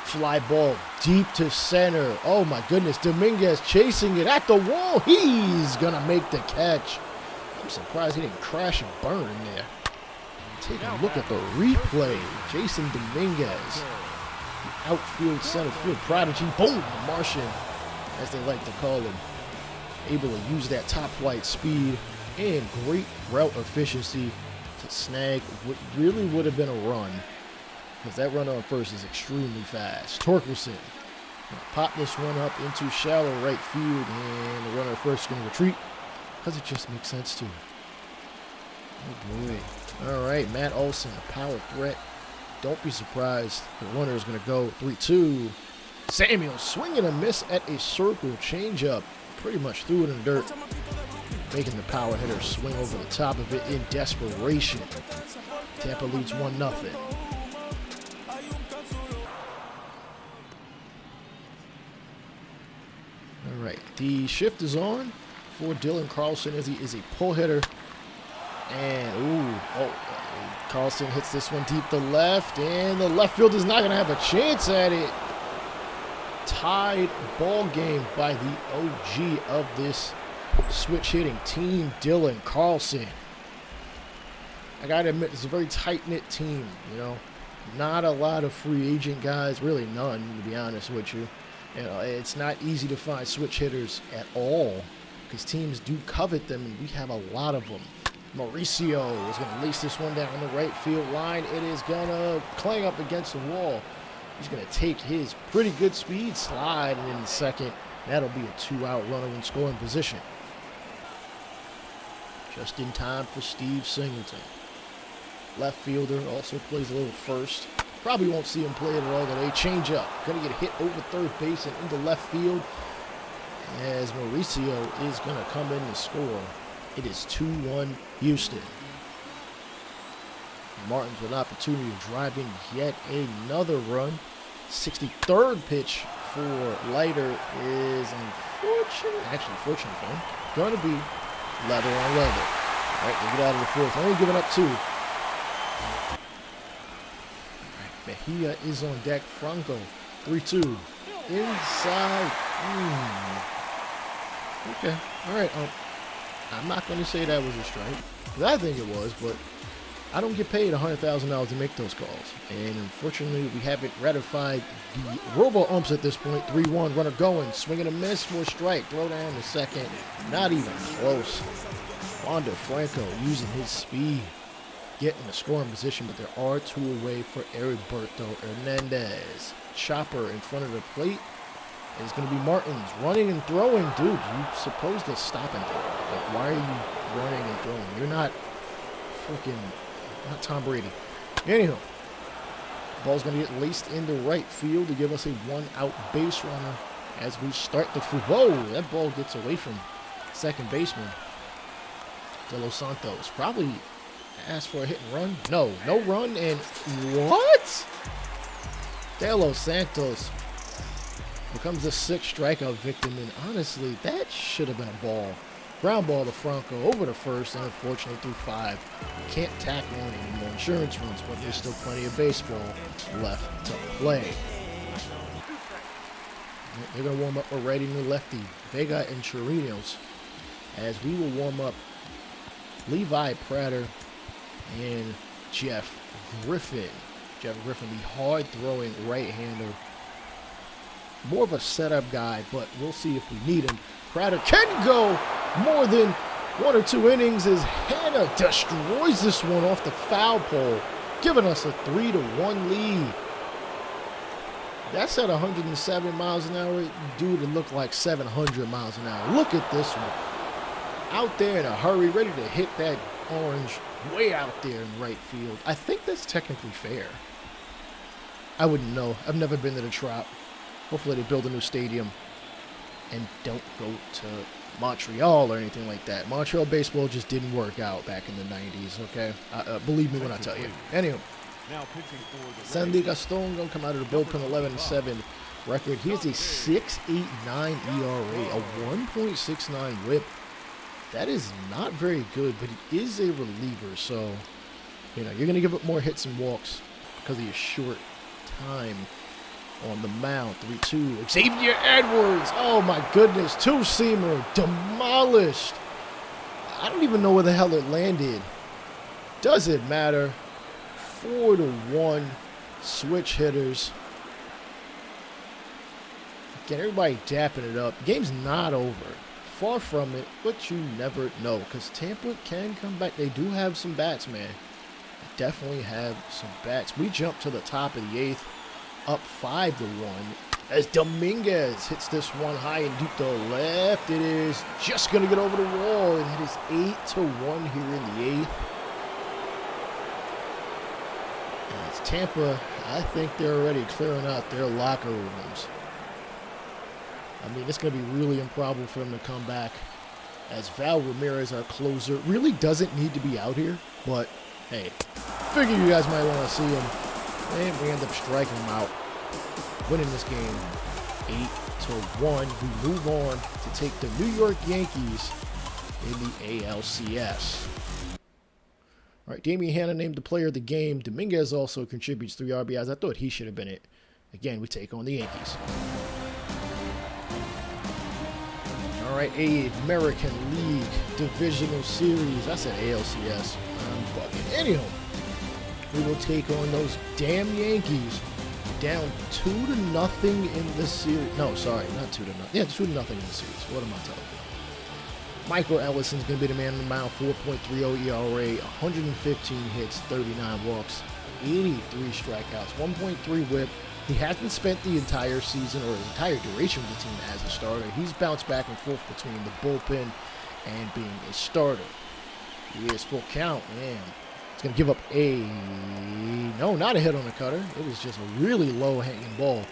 Fly ball deep to center. Oh my goodness, Dominguez chasing it at the wall. He's gonna make the catch. I'm surprised he didn't crash and burn in there. Take a look at the replay. Jason Dominguez, the outfield center field prodigy. Boom, Martian, as they like to call him. Able to use that top flight speed and great route efficiency to snag what really would have been a run. Because that runner on first is extremely fast. Torkelson pop this one up into shallow right field, and the runner at first is going to retreat because it just makes sense to. Oh boy. All right, Matt Olson, a power threat. Don't be surprised. The runner is going to go 3-2. Samuel swinging a miss at a circle changeup. Pretty much threw it in the dirt, making the power hitter swing over the top of it in desperation. Tampa leads 1-0. All right, the shift is on for Dylan Carlson as he is a pull hitter. And, Carlson hits this one deep to left, and the left field is not going to have a chance at it. Tied ball game by the OG of this switch hitting team, Dylan Carlson. I got to admit, it's a very tight-knit team, you know. Not a lot of free agent guys, really none, to be honest with you. You know, it's not easy to find switch hitters at all because teams do covet them, and we have a lot of them. Mauricio is going to lace this one down the right field line. It is going to clang up against the wall. He's going to take his pretty good speed slide, and in the second, that'll be a 2-out runner in scoring position. Just in time for Steve Singleton. Left fielder also plays a little first. Probably won't see him play it at all today. Change up. Going to get hit over third base and into left field as Mauricio is going to come in to score. It is 2-1 Houston. Martins with an opportunity to drive in yet another run. 63rd pitch for Leiter is unfortunate. Actually, fortunate for him. Going to be leather on leather. All right, they get out of the fourth. Only giving up 2. Mejia is on deck. Franco, 3-2. Inside. Okay. All right. I'm not going to say that was a strike. I think it was, but I don't get paid $100,000 to make those calls. And unfortunately, we haven't ratified the robo-umps at this point. 3-1. Runner going. Swing and a miss for a strike. Throw down to second. Not even close. Wander Franco using his speed. Getting the scoring position, but there are 2 away for Heriberto Hernandez. Chopper in front of the plate is going to be Martins running and throwing. Dude, you're supposed to stop and throw. Like, why are you running and throwing? You're not freaking, not Tom Brady. Anyhow, ball's going to get laced into right field to give us a 1-out base runner as we start the Whoa, that ball gets away from second baseman. De Los Santos probably asked for a hit and run. No run, and what? De Los Santos becomes the 6th strikeout victim, and honestly, that should have been a ball. Ground ball to Franco over to first, and unfortunately through 5. Can't tack on any more insurance runs, but there's still plenty of baseball left to play. They're going to warm up a righty-new lefty, Vega and Chirinos, as we will warm up Levi Prater and Jeff Griffin. Jeff Griffin, the hard-throwing right-hander. More of a setup guy, but we'll see if we need him. Prater can go more than 1 or 2 innings as Hanna destroys this one off the foul pole, giving us a 3-1 lead. That's at 107 miles an hour. Dude, it looked like 700 miles an hour. Look at this one. Out there in a hurry, ready to hit that orange way out there in right field. I think that's technically fair. I wouldn't know. I've never been to the Trop. Hopefully they build a new stadium and don't go to Montreal or anything like that. Montreal baseball just didn't work out back in the 90s, okay? Believe me when I tell you. Anyway, Sandy Gaston going to come out of the bullpen 11-7 record. He has a 6.89 ERA, a 1.69 whip. That is not very good, but he is a reliever, so, you know, you're going to give up more hits and walks because of your short time on the mound. 3-2. Xavier Edwards. Oh, my goodness. 2-seamer. Demolished. I don't even know where the hell it landed. Doesn't matter. 4-1. Switch hitters. Again, everybody dapping it up. The game's not over. Far from it, but you never know, because Tampa can come back. They do have some bats, man. They definitely have some bats. We jump to the top of the 8th, up 5-1, as Dominguez hits this one high and deep to left. It is just going to get over the wall, and it is 8-1 here in the 8th. And it's Tampa. I think they're already clearing out their locker rooms. I mean, it's going to be really improbable for them to come back, as Val Ramirez, our closer, really doesn't need to be out here. But, hey, figure you guys might want to see him. And we end up striking him out, winning this game 8-1. We move on to take the New York Yankees in the ALCS. All right, Damian Hanna named the player of the game. Dominguez also contributes 3 RBIs. I thought he should have been it. Again, we take on the Yankees. All right, American League Divisional Series. I said ALCS. I'm bugging. Anyhow, we will take on those damn Yankees, down 2-0 in the series. No, sorry, not 2-0. Yeah, 2-0 in the series. What am I talking about? Michael Ellison's going to be the man on the mound. 4.30 ERA, 115 hits, 39 walks, 83 strikeouts, 1.3 whip. He hasn't spent the entire season or the entire duration of the team as a starter. He's bounced back and forth between the bullpen and being a starter. He is full count, man. He's going to give up no, not a hit on the cutter. It was just a really low-hanging ball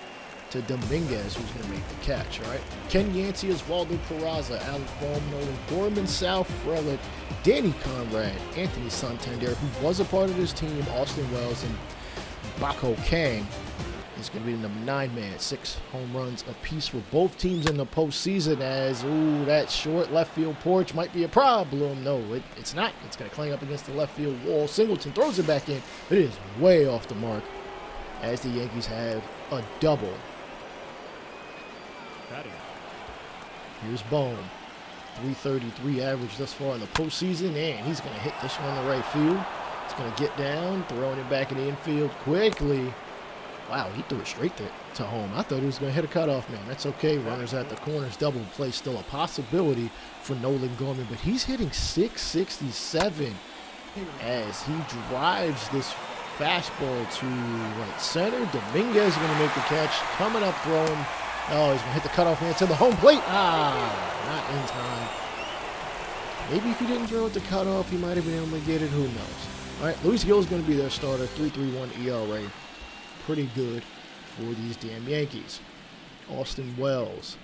to Dominguez, who's going to make the catch, all right? Ken Yancey, Osvaldo Peraza, Alec Nolan, Gorman Sal Frelick, Danny Conrad, Anthony Santander, who was a part of this team, Austin Wells, and Baco Kang. is going to be the number 9 man. 6 home runs apiece for both teams in the postseason as, ooh, that short left field porch might be a problem. No, it's not. It's going to clang up against the left field wall. Singleton throws it back in. It is way off the mark as the Yankees have a double. Here's Bohm. 333 average thus far in the postseason, and he's going to hit this one in the right field. He's going to get down, throwing it back in the infield quickly. Wow, he threw it straight to home. I thought he was going to hit a cutoff man. That's okay. Runners at the corners, double play, still a possibility for Nolan Gorman, but he's hitting 667 as he drives this fastball to right center. Dominguez is going to make the catch, coming up throwing. Oh, he's going to hit the cutoff man to the home plate. Not in time. Maybe if he didn't throw it to cutoff, he might have been able to get it. Who knows? All right, Luis Gil is going to be their starter. 3.31 ERA. Pretty good for these damn Yankees. Austin Wells,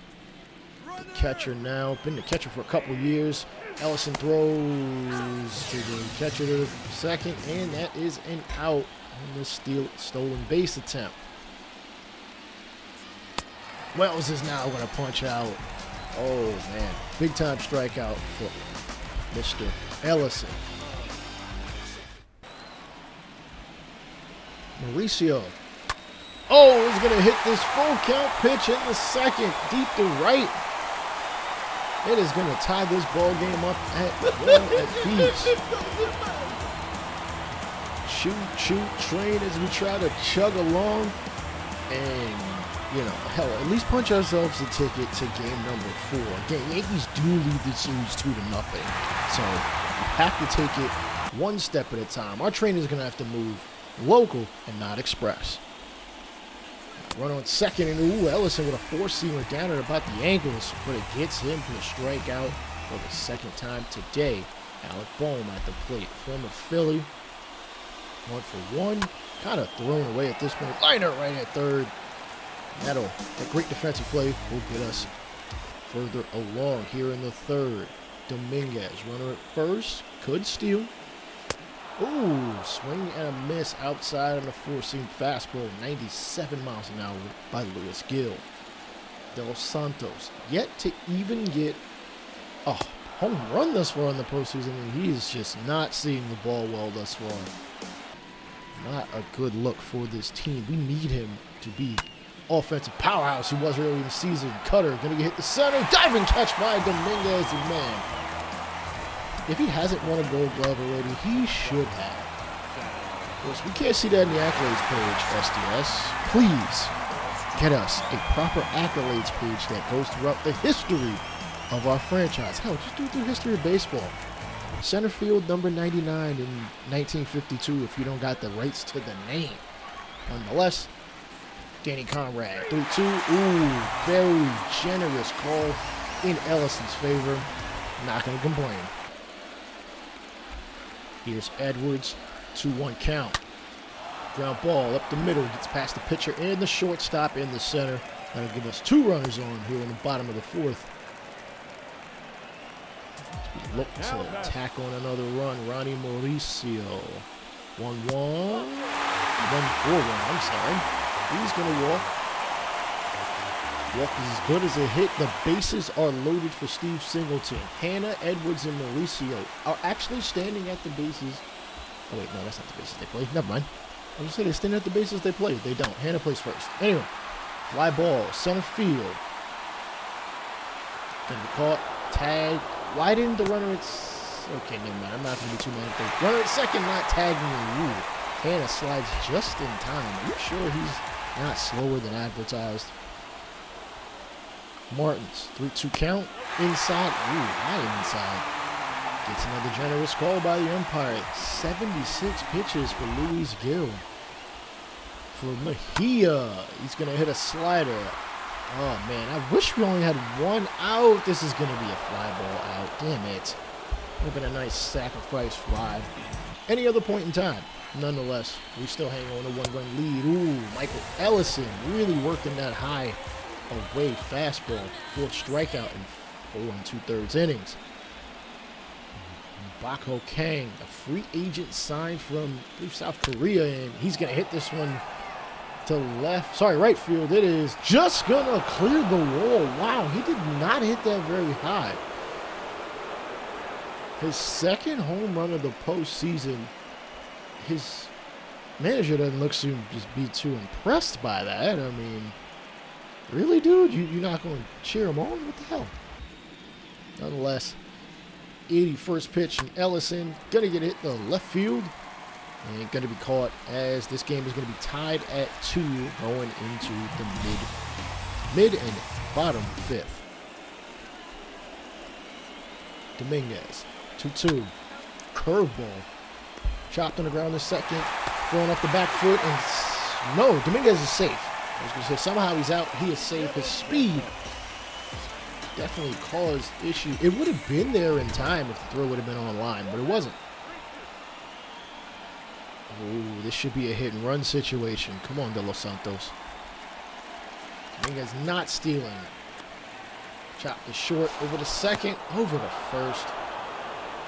the catcher now. Been the catcher for a couple years. Ellison throws to the catcher to second, and that is an out on this stolen base attempt. Wells is now going to punch out. Oh, man. Big time strikeout for Mr. Ellison. Mauricio. Oh, he's going to hit this full count pitch in the second, deep to right. It is going to tie this ball game up at 1 apiece. Shoot, train as we try to chug along. And, you know, hell, at least punch ourselves a ticket to game number 4. Again, Yankees do lead the series 2-0. So you have to take it one step at a time. Our train is going to have to move local and not express. Run on second, and ooh, Ellison with a 4-seamer down at about the ankles, but it gets him to strike out for the second time today. Alec Bohm at the plate, former Philly, 1 for 1, kind of thrown away at this point. Liner right at third. That great defensive play will get us further along here in the third. Dominguez, runner at first, could steal. Ooh, swing and a miss outside on the 4-seam fastball, 97 miles an hour by Luis Gil. Dos Santos, yet to even get a home run thus far in the postseason, and he is just not seeing the ball well thus far. Not a good look for this team. We need him to be offensive powerhouse he was early in the season. Cutter going to hit the center, diving catch by Dominguez, and man, if he hasn't won a Gold Glove already, he should have. Of course, we can't see that in the accolades page, SDS. Please get us a proper accolades page that goes throughout the history of our franchise. Hell, just do it through history of baseball. Center field number 99 in 1952 if you don't got the rights to the name. Nonetheless, Danny Conrad, 3-2. Ooh, very generous call in Ellison's favor. Not going to complain. Here's Edwards, 2-1 count. Ground ball up the middle, gets past the pitcher and the shortstop in the center. That'll give us 2 runners on here in the bottom of the 4th. As we look to tack on another run, Ronnie Mauricio. 1-1. 1-4-1, I'm sorry. He's going to walk. Walk is as good as a hit. The bases are loaded for Steve Singleton. Hannah, Edwards, and Mauricio are actually standing at the bases. Oh, wait, no, that's not the bases they play. Never mind. I was going to say they're standing at the bases they play. They don't. Hannah plays first. Anyway, fly ball, center field. Going to be caught. Tag. Why didn't the runner okay, never mind. I'm not going to be too mad at runner at second, not tagging the rule. Hannah slides just in time. Are you sure he's not slower than advertised? Martins, 3-2 count, inside, ooh, high inside. Gets another generous call by the umpire. 76 pitches for Luis Gil. For Mejia, he's going to hit a slider. Oh, man, I wish we only had 1 out. This is going to be a fly ball out. Damn it. Would have been a nice sacrifice fly. Any other point in time. Nonetheless, we still hang on a 1-run lead. Ooh, Michael Ellison really working that high away fastball. 4th strikeout in 4 2/3 innings. Bakho Kang, a free agent signed from, I believe, South Korea, and he's going to hit this one to left. Sorry, right field. It is just gonna clear the wall. Wow, he did not hit that very high. His second home run of the postseason. His manager doesn't look to just be too impressed by that. I mean, really, dude? You're not going to cheer him on? What the hell? Nonetheless, 81st pitch from Ellison. Going to get hit to left field. And going to be caught as this game is going to be tied at 2 going into the mid and bottom 5th. Dominguez, 2-2. Curveball. Chopped on the ground in second. Throwing up the back foot. And no, Dominguez is safe. I was going to say, somehow he's out. He is safe. His speed definitely caused issue. It would have been there in time if the throw would have been on line, but it wasn't. Oh, this should be a hit and run situation. Come on, De Los Santos. Dominguez not stealing. Chopped the short over the second, over the first.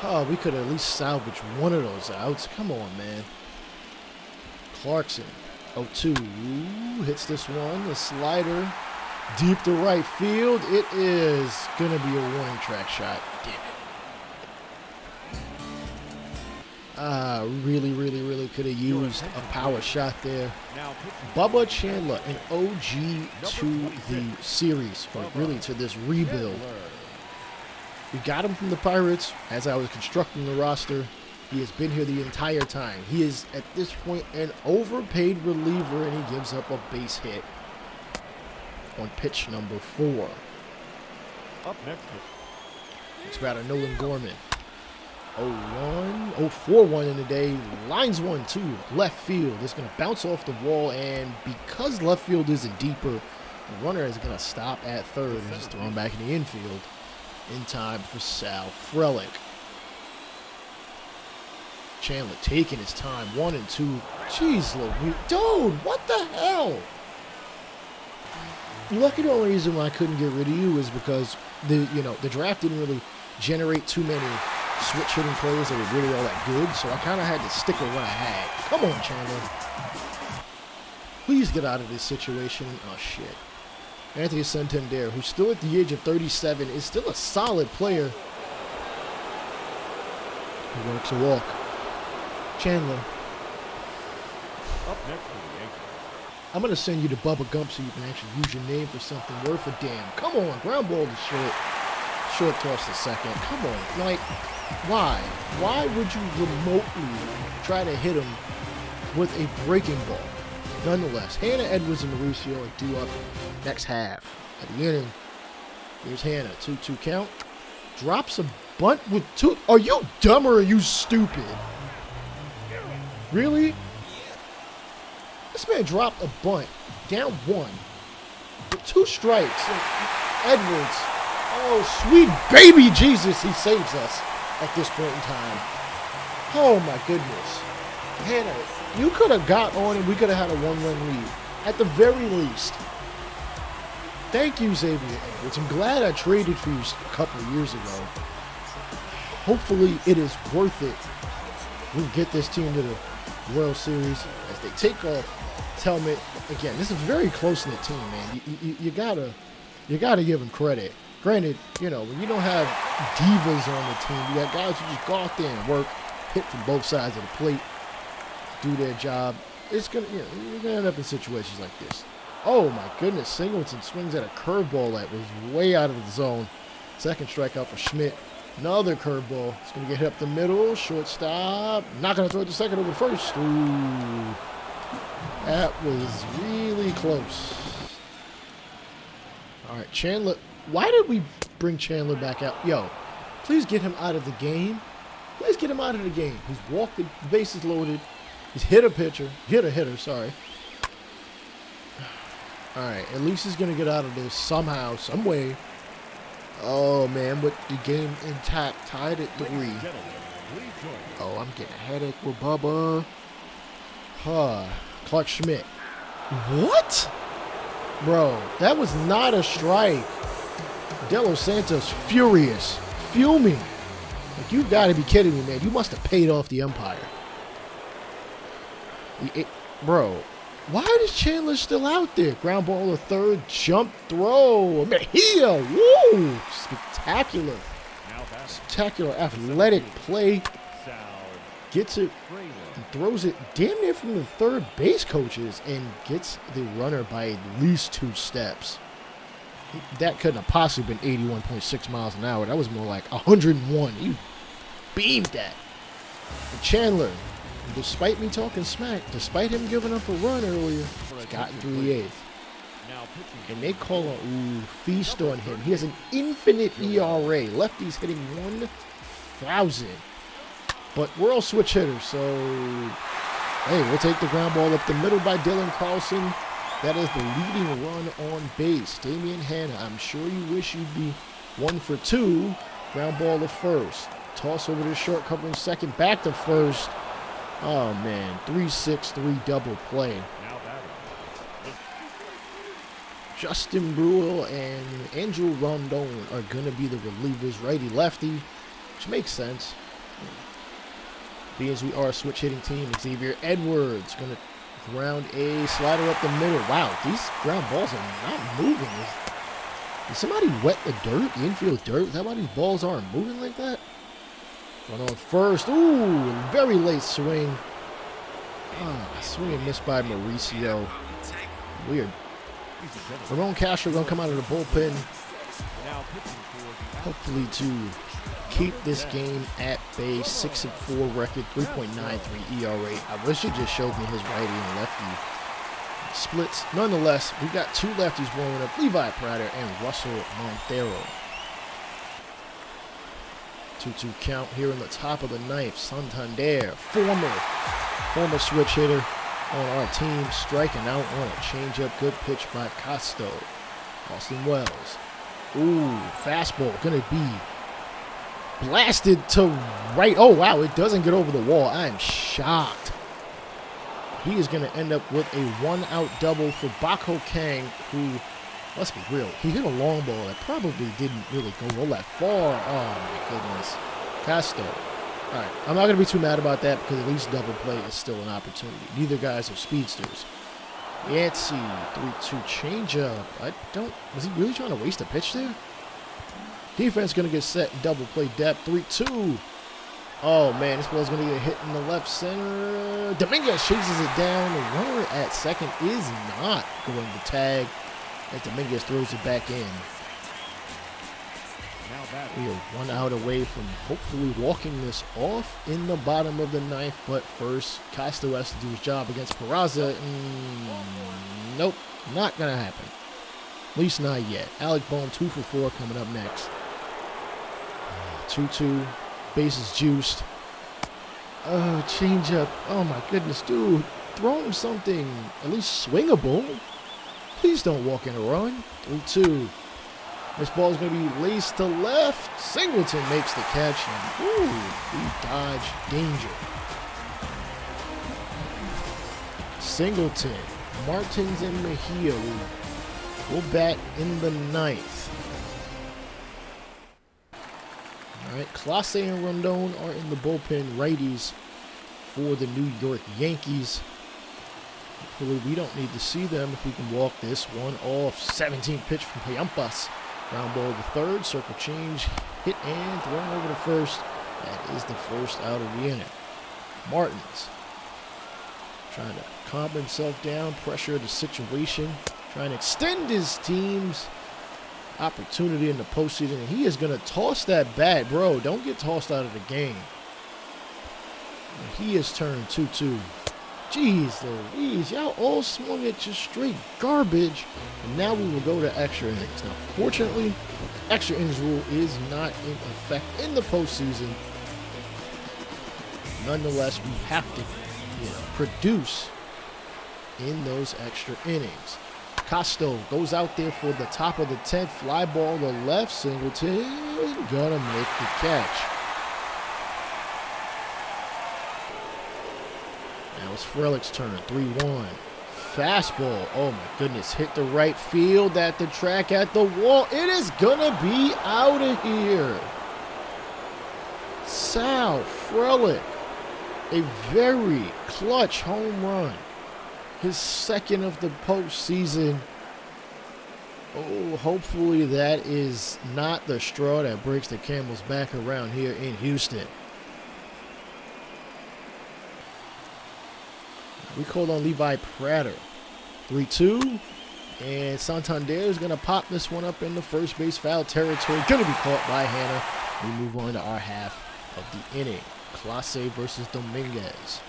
Oh, we could at least salvage one of those outs. Come on, man. Clarkson, 0-2. Hits this one. The slider deep to right field. It is going to be a warning track shot. Damn it. Really could have used a power shot there. Bubba Chandler, an OG to the series, or really to this rebuild. We got him from the Pirates as I was constructing the roster. He has been here the entire time. He is, at this point, an overpaid reliever, and he gives up a base hit on pitch number 4. Up next. Next batter, Nolan Gorman. 0-1, 0-4-1 in the day. Lines 1-2, left field. It's going to bounce off the wall, and because left field isn't deeper, the runner is going to stop at third and just throw him back in the infield in time for Sal Frelick. Chandler taking his time, 1-2. Jeez Louise. Dude, what the hell? Lucky the only reason why I couldn't get rid of you is because the draft didn't really generate too many switch hitting players that were really all that good, so I kind of had to stick with what I had. Come on, Chandler. Please get out of this situation. Oh, shit. Anthony Santander, who's still at the age of 37, is still a solid player. He works a walk. Chandler. Up next for the Yankees. I'm going to send you to Bubba Gump so you can actually use your name for something worth a damn. Come on, ground ball to short. Short toss to second. Come on. Like, why? Why would you remotely try to hit him with a breaking ball? Nonetheless, Hannah, Edwards, and Mauricio are due up next half. At the inning, here's Hannah. 2-2 count. Drops a bunt with 2. Are you dumb or are you stupid? Really? This man dropped a bunt down 1 with 2 strikes. And Edwards, oh, sweet baby Jesus, he saves us at this point in time. Oh, my goodness. Hannah, you could have got on and we could have had a 1-run lead. At the very least. Thank you, Xavier Edwards. I'm glad I traded for you a couple of years ago. Hopefully it is worth it. We'll get this team to the World Series as they take off his helmet. Again, this is a very close-knit team, man. You gotta give them credit. Granted, when you don't have divas on the team, you got guys who just go out there and work, hit from both sides of the plate, do their job. It's gonna, you're gonna end up in situations like this. Oh my goodness, Singleton swings at a curveball that was way out of the zone. Second strikeout for Schmidt. Another curveball. It's gonna get hit up the middle. Shortstop. Not gonna throw it to second over first. Ooh, that was really close. All right, Chandler. Why did we bring Chandler back out? Yo, please get him out of the game. Please get him out of the game. He's walked the bases loaded. He's hit a hitter, sorry. All right, at least he's going to get out of this somehow, some way. Oh, man, with the game intact, tied at 3. Oh, I'm getting a headache with Bubba. Clark Schmidt. What? Bro, that was not a strike. De Los Santos furious, fuming. Like, you got to be kidding me, man. You must have paid off the umpire. Bro, Why is Chandler still out there? Ground ball to third, jump throw. Mejia, woo! Spectacular. Now batting. Spectacular athletic play. Sal. Gets it Trainer. and throws it damn near from the third base coaches and gets the runner by at least 2 steps. That couldn't have possibly been 81.6 miles an hour. That was more like 101. He beamed that. And Chandler, despite me talking smack, despite him giving up a run earlier, he's gotten through the 8th. Now pitching. And they call a feast on him. He has an infinite ERA. Lefty's hitting 1,000. But we're all switch hitters, so hey, we'll take the ground ball up the middle by Dylan Carlson. That is the leading run on base. Damian Hanna, I'm sure you wish you'd be 1 for 2. Ground ball to first. Toss over to short, covering second, back to first. Oh man, 3-6-3 double play. Now batting. Justin Brule and Andrew Rondon are going to be the relievers, righty-lefty, which makes sense. Being as we are a switch-hitting team, Xavier Edwards going to ground a slider up the middle. Wow, these ground balls are not moving. Did somebody wet the dirt, the infield dirt? Is that why these balls aren't moving like that? Run on first. Ooh, very late swing. Swing and miss by Mauricio. Weird. Ramon Castro going to come out of the bullpen, Now pitching for. hopefully to keep this game at bay. 6-4 record, 3.93 ERA. I wish it just showed me his righty and lefty splits. Nonetheless, we got 2 lefties warming up, Levi Prater and Russell Montero. 2-2 count here in the top of the 9th. Santander, former switch hitter on our team, striking out on a changeup. Good pitch by Costo. Austin Wells. Ooh, fastball gonna be blasted to right. Oh wow, it doesn't get over the wall. I am shocked. He is gonna end up with a 1-out double for Bako Kang, who, let's be real, he hit a long ball that probably didn't really go all that far. Oh my goodness. Costo. All right, I'm not going to be too mad about that because at least double play is still an opportunity. Neither guys are speedsters. Yancey, 3-2 changeup. Was he really trying to waste a pitch there? Defense going to get set, double play depth, 3-2. Oh, man, this ball's going to get hit in the left center. Dominguez chases it down. The runner at second is not going to tag as Dominguez throws it back in. Now batting. We are 1 out away from hopefully walking this off in the bottom of the 9th, but first, Costo has to do his job against Peraza. Nope, not going to happen. At least not yet. Alec Bohm, 2 for 4 coming up next. 2-2, bases juiced. Oh, changeup. Oh my goodness, dude. Throw him something. At least swingable. Please don't walk in a run. 3-2. This ball is going to be laced to left. Singleton makes the catch, and we dodge danger. Singleton, Martins, and Mejia will bat in the 9th. All right, Clase and Rondon are in the bullpen, righties for the New York Yankees. Hopefully we don't need to see them if we can walk this one off. 17th pitch from Payampas. Ground ball to third, circle change, hit and thrown over to first. That is the first out of the inning. Martins trying to calm himself down, pressure the situation, trying to extend his team's opportunity in the postseason. And he is going to toss that bat. Bro, don't get tossed out of the game. And he has turned 2-2. Jeez Louise, y'all all swung at just straight garbage. And now we will go to extra innings. Now, fortunately, extra innings rule is not in effect in the postseason. Nonetheless, we have to, produce in those extra innings. Costo goes out there for the top of the 10th. Fly ball to left. Singleton gonna make the catch. Now it's Frelick's turn, 3-1. Fastball, oh my goodness, hit the right field at the track, at the wall. It is gonna be out of here. Sal Frelick, a very clutch home run. His second of the postseason. Oh, hopefully that is not the straw that breaks the camel's back around here in Houston. We called on Levi Prater. 3-2. And Santander is going to pop this one up in the first base foul territory. Going to be caught by Hannah. We move on to our half of the inning. Clase versus Dominguez.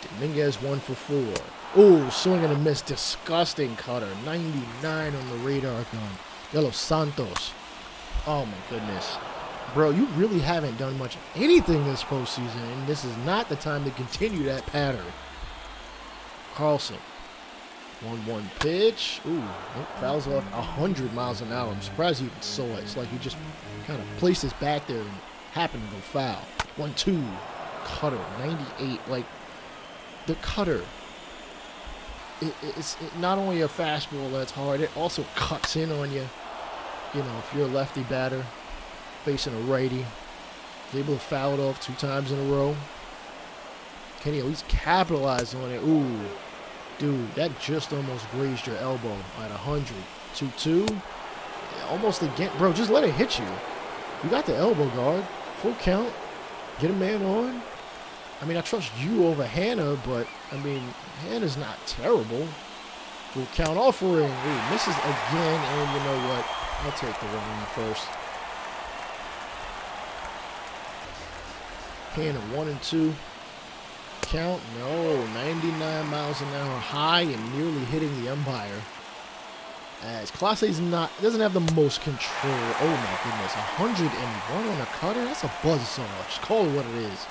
Dominguez 1 for 4. Oh, swing and a miss. Disgusting cutter. 99 on the radar gun. De Los Santos. Oh, my goodness. Bro, you really haven't done much of anything this postseason, and this is not the time to continue that pattern. Carlson. 1-1 pitch. Ooh, fouls off 100 miles an hour. I'm surprised you even saw it. It's like he just kind of placed his back there and happened to go foul. 1-2. Cutter. 98. Like, the cutter. It's not only a fastball that's hard, it also cuts in on you. You know, if you're a lefty batter facing a righty, he's able to foul it off 2 times in a row. Can he at least capitalize on it? Ooh. Dude, that just almost grazed your elbow at 100. 2-2. Almost again. Bro, just let it hit you. You got the elbow guard. Full count. Get a man on. I mean, I trust you over Hannah, but, I mean, Hannah's not terrible. Full count offering. Ooh, misses again, and you know what? I'll take the running first. Hannah 1-2. Count, no, 99 miles an hour high and nearly hitting the umpire. As Clase's doesn't have the most control. Oh my goodness, 101 on a cutter? That's a buzzsaw. Just call it what it is.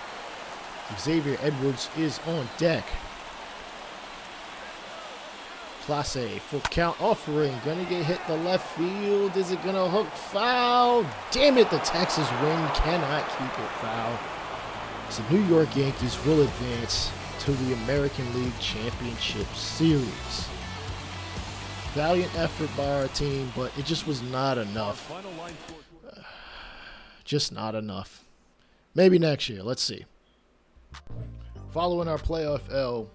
Xavier Edwards is on deck. Clase, full count offering. Gonna get hit the left field. Is it gonna hook foul? Damn it, the Texas wind cannot keep it foul. So New York Yankees will advance to the American League Championship Series. Valiant effort by our team, but it just was not enough. Just not enough. Maybe next year. Let's see. Following our playoff L,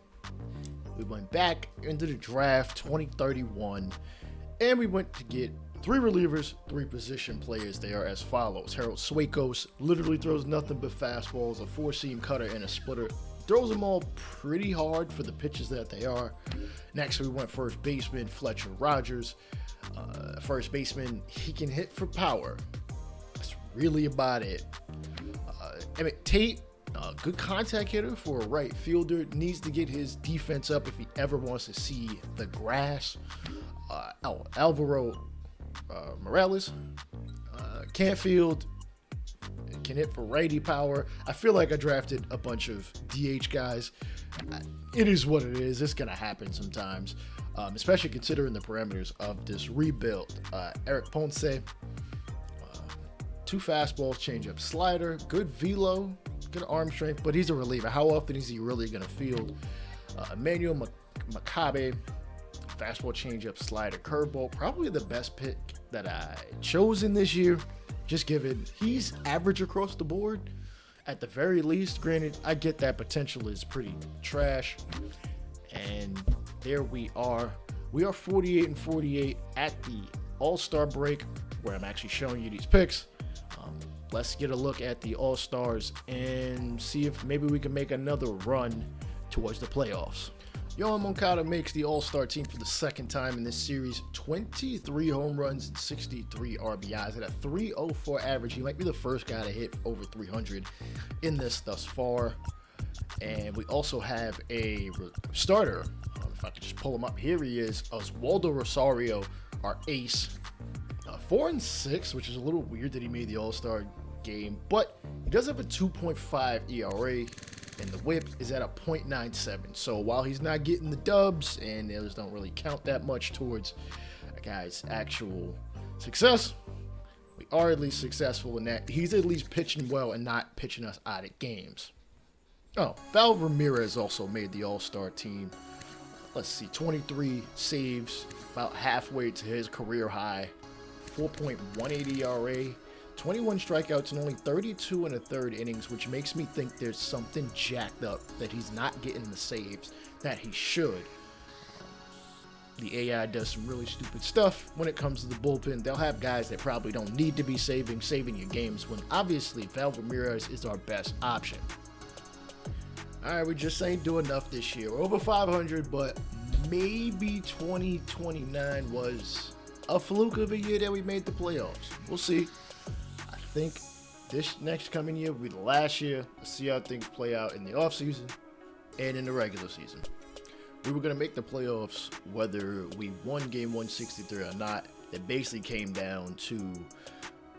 we went back into the draft 2031, and we went to get 3 relievers, 3 position players. They are as follows. Harold Suecos literally throws nothing but fastballs, a 4-seam cutter, and a splitter. Throws them all pretty hard for the pitches that they are. Next, we went first baseman Fletcher Rogers. First baseman, he can hit for power. That's really about it. Emmett Tate, good contact hitter for a right fielder. Needs to get his defense up if he ever wants to see the grass. Alvaro Morales, Canfield can hit for righty power. I feel like I drafted a bunch of DH guys. It is what it is. It's going to happen sometimes, especially considering the parameters of this rebuild. Eric Ponce, 2 fastballs, changeup, slider, good velo, good arm strength, but he's a reliever. How often is he really going to field? Emmanuel Maccabe, fastball, changeup, slider, curveball. Probably the best pick that I chose in this year, just given he's average across the board at the very least. Granted, I get that potential is pretty trash. And there we are. We are 48-48 at the All-Star break, where I'm actually showing you these picks. Let's get a look at the All-Stars and see if maybe we can make another run towards the playoffs. Yohan Moncada makes the All-Star team for the second time in this series. 23 home runs and 63 RBIs at a 304 average. He might be the first guy to hit over 300 in this thus far. And we also have a starter. If I could just pull him up, here he is. Oswaldo Rosario, our ace. 4-6, which is a little weird that he made the All-Star game, but he does have a 2.5 ERA, and the whip is at a 0.97. So while he's not getting the dubs, and those don't really count that much towards a guy's actual success, we are at least successful in that he's at least pitching well and not pitching us out of games. Oh, Val Ramirez also made the All-Star team. Let's see, 23 saves, about halfway to his career high. 4.18 ERA, 21 strikeouts, and only 32 1/3 innings, which makes me think there's something jacked up that he's not getting the saves that he should. The AI does some really stupid stuff when it comes to the bullpen. They'll have guys that probably don't need to be saving your games when obviously Val Ramirez is our best option. All right, we just ain't doing enough this year. We're over 500, but maybe 2029 was a fluke of a year that we made the playoffs. We'll see. I think this next coming year will be the last year. Let's see how things play out in the offseason and in the regular season. We were going to make the playoffs whether we won game 163 or not. It basically came down to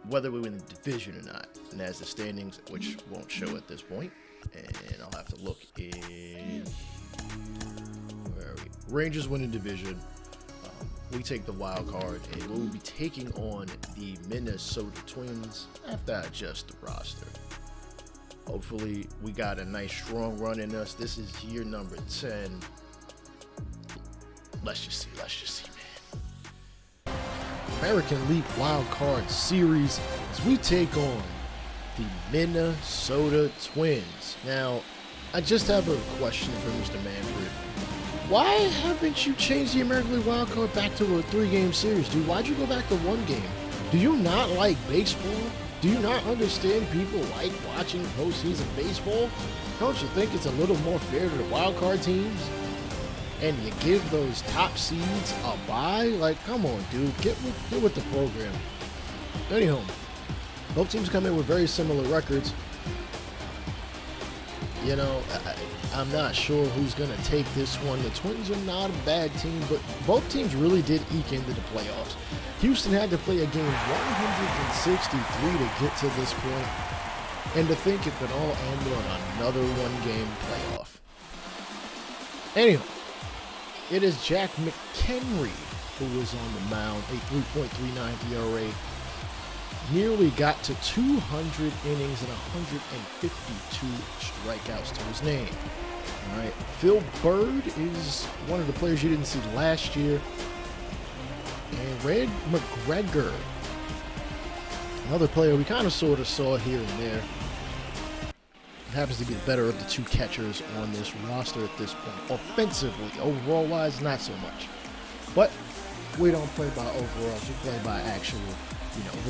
whether we win the division or not. And as the standings, which won't show at this point, and I'll have to look in, where are we? Rangers win the division. We take the wild card, and we'll be taking on the Minnesota Twins after I adjust the roster. Hopefully, we got a nice strong run in us. This is year number 10. Let's just see, man. American League Wild Card Series as we take on the Minnesota Twins. Now, I just have a question for Mr. Manfred. Why haven't you changed the American League Wild Card back to a 3-game series, dude? Why'd you go back to 1 game? Do you not like baseball? Do you not understand people like watching postseason baseball? Don't you think it's a little more fair to the wild card teams? And you give those top seeds a bye? Like, come on, dude. Get with the program. Anyhow, both teams come in with very similar records. You know, I'm not sure who's going to take this one. The Twins are not a bad team, but both teams really did eke into the playoffs. Houston had to play a game 163 to get to this point, and to think it could all end on another 1-game playoff. Anyhow, it is Jack McHenry who was on the mound, a 3.39 ERA. Nearly got to 200 innings and 152 strikeouts to his name. All right, Phil Bird is one of the players you didn't see last year. And Red McGregor, another player we kind of sort of saw here and there. Happens to be the better of the 2 catchers on this roster at this point. Offensively, overall wise, not so much. But we don't play by overalls, we play by actual,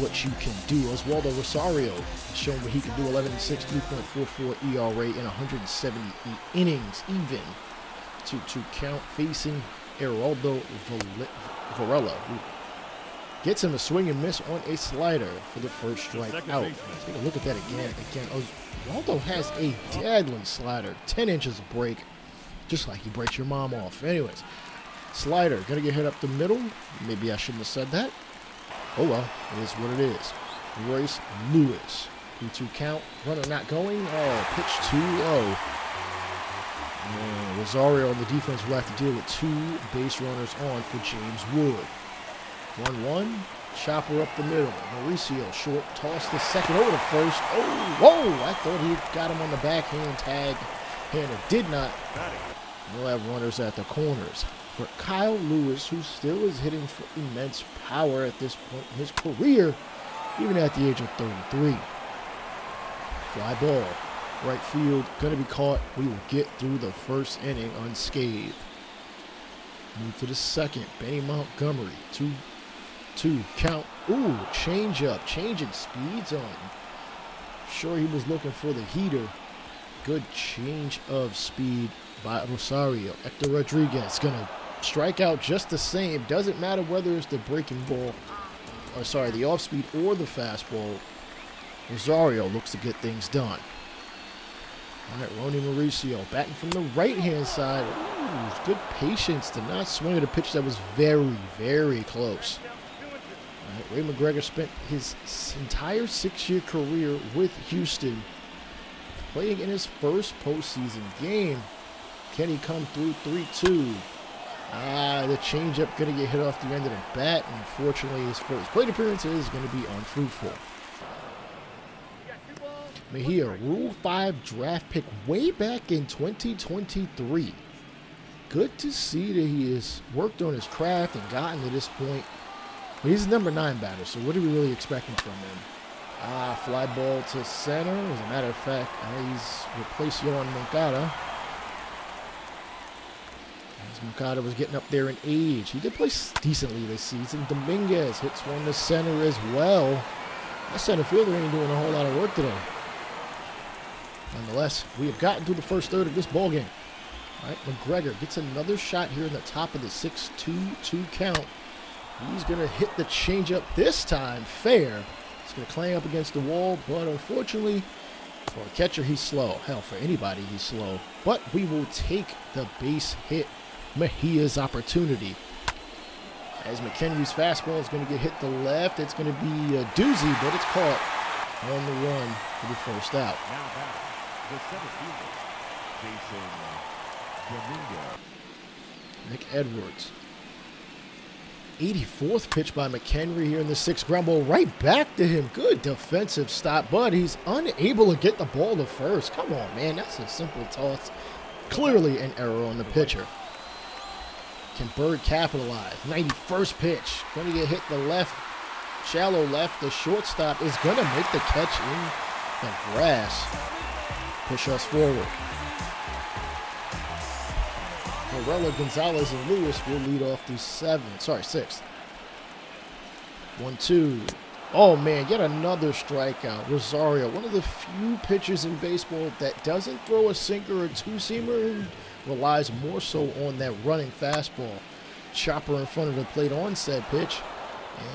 what you can do. Oswaldo Rosario has shown what he can do. 11-6, 3.44 ERA in 178 innings, even to count, facing Geraldo Varela, who gets him a swing and miss on a slider for the first strike out. Take a look at that again. Oswaldo has a deadly slider, 10 inches of break, just like he breaks your mom off. Anyways, slider, gonna get hit up the middle. Maybe I shouldn't have said that. Oh well, it is what it is. Royce Lewis, 2-2 count, runner not going. Oh, pitch too low. And Rosario on the defense will have to deal with 2 base runners on for James Wood. 1-1, chopper up the middle. Mauricio short, toss the second over the first. Oh, whoa! I thought he got him on the backhand tag. Hander did not. We'll have runners at the corners. But Kyle Lewis, who still is hitting for immense power at this point in his career, even at the age of 33. Fly ball. Right field, gonna be caught. We will get through the first inning unscathed. Move to the second. Benny Montgomery, 2-2 count. Ooh, change up, changing speeds on him. Sure, he was looking for the heater. Good change of speed by Rosario. Hector Rodriguez gonna strike out just the same. Doesn't matter whether it's the breaking ball, the off speed or the fastball. Rosario looks to get things done. All right, Ronnie Mauricio batting from the right-hand side. Ooh, good patience to not swing at a pitch that was very, very close. All right, Ray McGregor spent his entire 6-year career with Houston, playing in his first postseason game. Can he come through 3-2? The changeup going to get hit off the end of the bat. Unfortunately, his first plate appearance is going to be unfruitful. Mejia, Rule 5 draft pick way back in 2023. Good to see that he has worked on his craft and gotten to this point. But he's a number 9 batter, so what are we really expecting from him? Fly ball to center. As a matter of fact, he's replaced Yohan Moncada. As Moncada was getting up there in age. He did play decently this season. Dominguez hits one to center as well. That center fielder ain't doing a whole lot of work today. Nonetheless, we have gotten through the first third of this ballgame. All right, McGregor gets another shot here in the top of the 6-2 count. He's going to hit the changeup this time fair. It's going to clang up against the wall, but unfortunately, for a catcher, he's slow. Hell, for anybody, he's slow. But we will take the base hit, Mejia's opportunity. As McHenry's fastball is going to get hit to left, it's going to be a doozy, but it's caught on the run for the first out. Now back, the center fielder, Jason Dominguez. Nick Edwards. 84th pitch by McHenry here in the sixth. Ground ball right back to him. Good defensive stop, but he's unable to get the ball to first. Come on, man. That's a simple toss. Clearly an error on the pitcher. Can Bird capitalize? 91st pitch. Going to get hit the left, shallow left. The shortstop is going to make the catch in the grass. Push us forward. Morella, Gonzalez, and Lewis will lead off the sixth. 1-2. Oh, man, yet another strikeout. Rosario, one of the few pitchers in baseball that doesn't throw a sinker or two-seamer and relies more so on that running fastball. Chopper in front of the plate on said pitch.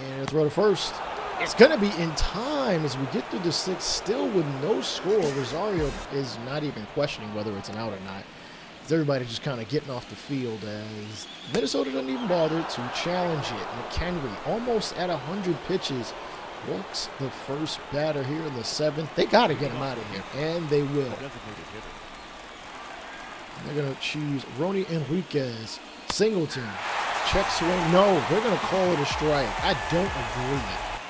And a throw to first. It's going to be in time as we get through the sixth, still with no score. Rosario is not even questioning whether it's an out or not. Everybody just kind of getting off the field as Minnesota doesn't even bother to challenge it. McHenry, almost at 100 pitches, walks the first batter here in the seventh. They got to get him out of here, and they will. They're going to choose Ronnie Enriquez. Singleton, check swing. No, they're going to call it a strike. I don't agree,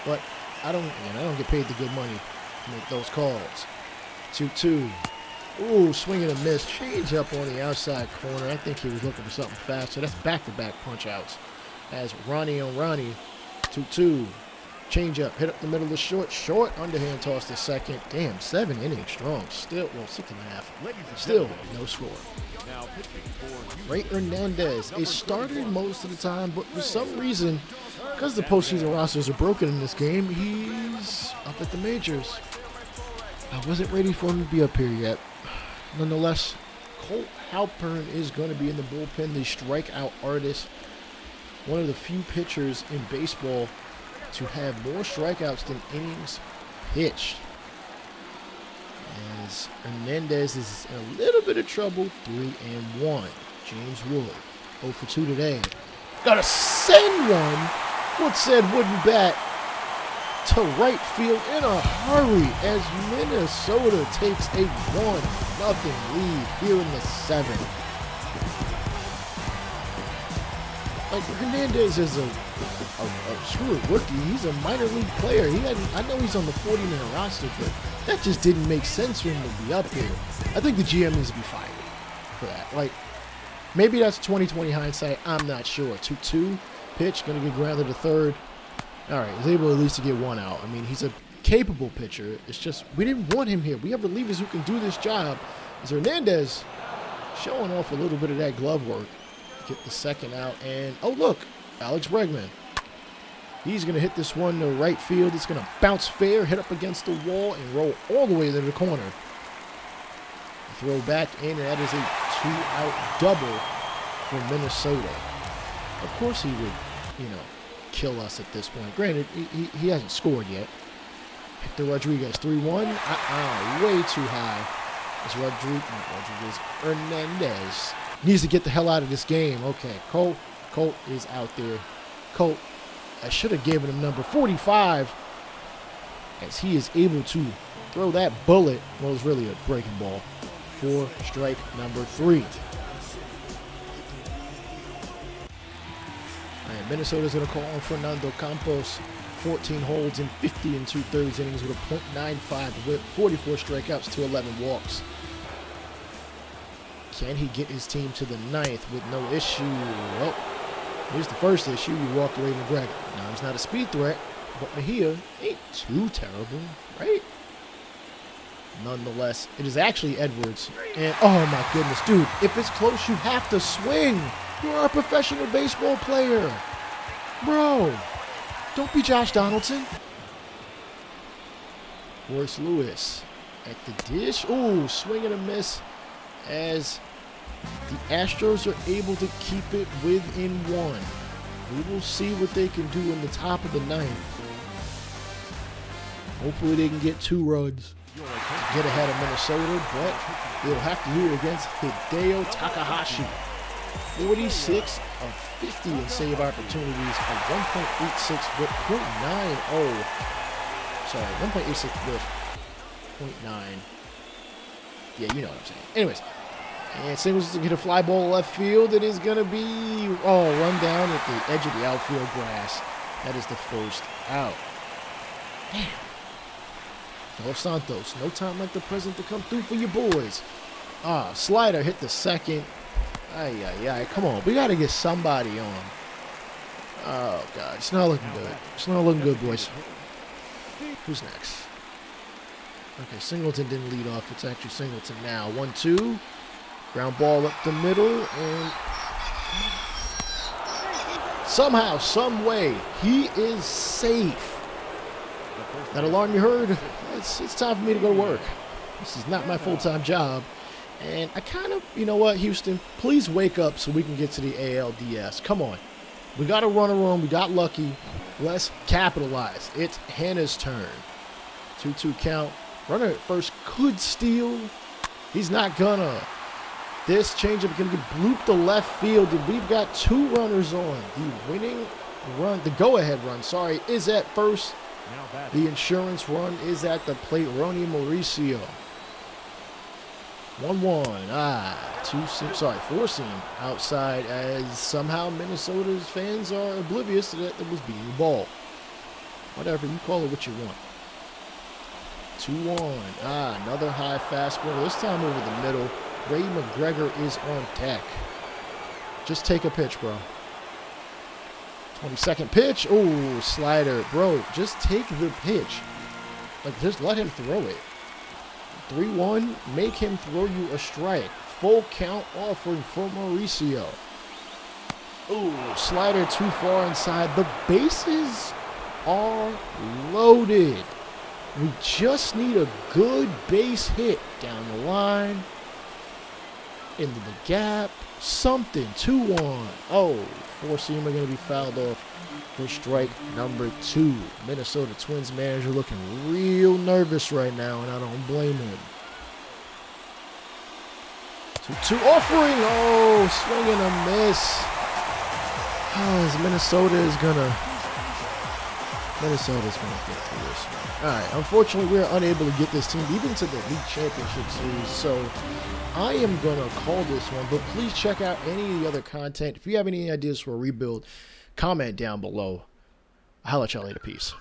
but I don't get paid the good money to make those calls. 2-2. Ooh, swing and a miss. Change up on the outside corner. I think he was looking for something fast. So that's back-to-back punch-outs. As Ronnie on Ronnie. 2-2. Change up. Hit up the middle of the short. Short underhand toss to second. Damn, 7 innings strong. Still, well, 6.5. Still no score. Ray Hernandez is started most of the time, but for some reason, because the postseason rosters are broken in this game, he's up at the majors. I wasn't ready for him to be up here yet. Nonetheless, Colt Halpern is going to be in the bullpen, the strikeout artist. One of the few pitchers in baseball to have more strikeouts than innings pitched. As Hernandez is in a little bit of trouble, 3-1. James Wood, 0 for 2 today. Got to send one. Wood said wouldn't bat to right field in a hurry as Minnesota takes a 1-0 lead here in the seventh. Like, Hernandez is a true rookie. He's a minor league player. I know he's on the 40-man roster, but that just didn't make sense for him to be up here. I think the GM needs to be fired for that. Like, maybe that's 20/20 hindsight. I'm not sure. 2-2 pitch, going to get grounded to third. All right, he's able at least to get one out. I mean, he's a capable pitcher. It's just we didn't want him here. We have relievers who can do this job. As Hernandez showing off a little bit of that glove work. Get the second out, and oh look, Alex Bregman. He's going to hit this one to right field. It's going to bounce fair, hit up against the wall, and roll all the way to the corner. Throw back in, and that is a 2-out double for Minnesota. Of course he would, kill us at this point. Granted, he hasn't scored yet. Hector Rodriguez, 3-1. Way too high. It's Rodriguez. Hernandez needs to get the hell out of this game. Okay, Colt is out there. Colt, I should have given him number 45 as he is able to throw that bullet. Well, it's really a breaking ball for strike number 3. And Minnesota's going to call on Fernando Campos. 14 holds in 50 2/3 innings with a .95 whip, 44 strikeouts to 11 walks. Can he get his team to the 9th with no issue? Well, here's the first issue. You walked away from McGregor. Now, he's not a speed threat, but Mejia ain't too terrible, right? Nonetheless, it is actually Edwards. And, oh, my goodness, dude, if it's close, you have to swing. You are a professional baseball player. Bro, don't be Josh Donaldson. Royce Lewis at the dish. Ooh, swing and a miss as the Astros are able to keep it within one. We will see what they can do in the top of the ninth. Hopefully they can get 2 runs to get ahead of Minnesota, but they'll have to do it against Hideo Takahashi. 46 of 50 in save opportunities, a 1.86 whip, .90. Sorry, 1.86 whip, .9. Yeah, you know what I'm saying. Anyways, and Singles to get a fly ball left field. It is going to be, run down at the edge of the outfield grass. That is the first out. Damn. Los Santos, no time like the present to come through for your boys. Slider hit the second. Ay. Come on, we got to get somebody on. Oh, God, it's not looking good. It's not looking good, boys. Who's next? Okay, Singleton didn't lead off. It's actually Singleton now. 1-2. Ground ball up the middle, and somehow, some way, he is safe. That alarm you heard? It's time for me to go to work. This is not my full-time job. And I kind of, you know what, Houston, please wake up so we can get to the ALDS. Come on. We got a runner on. We got lucky. Let's capitalize. It's Hannah's turn. 2-2 count. Runner at first could steal. He's not gonna. This changeup going to get blooped to left field. And we've got 2 runners on. The winning run, the go-ahead run, is at first. The insurance run is at the plate. Ronnie Mauricio. 1-1. 4-seam outside as somehow Minnesota's fans are oblivious to that it was being the ball. Whatever, you call it what you want. 2-1. Another high fastball. This time over the middle. Ray McGregor is on deck. Just take a pitch, bro. 22nd pitch. Oh, slider. Bro, just take the pitch. Like, just let him throw it. 3-1. Make him throw you a strike. Full count offering for Mauricio. Oh, slider too far inside. The bases are loaded. We just need a good base hit down the line. Into the gap. Something. 2-1. Oh, 4-seamer going to be fouled off for strike number 2. Minnesota Twins manager looking real nervous right now, and I don't blame him. 2-2 offering. Oh, swing and a miss. Minnesota's gonna get through this one. All right, unfortunately, we're unable to get this team even to the league championship series, so I am gonna call this one. But please check out any of the other content. If you have any ideas for a rebuild, comment down below. I'll let y'all later. Peace.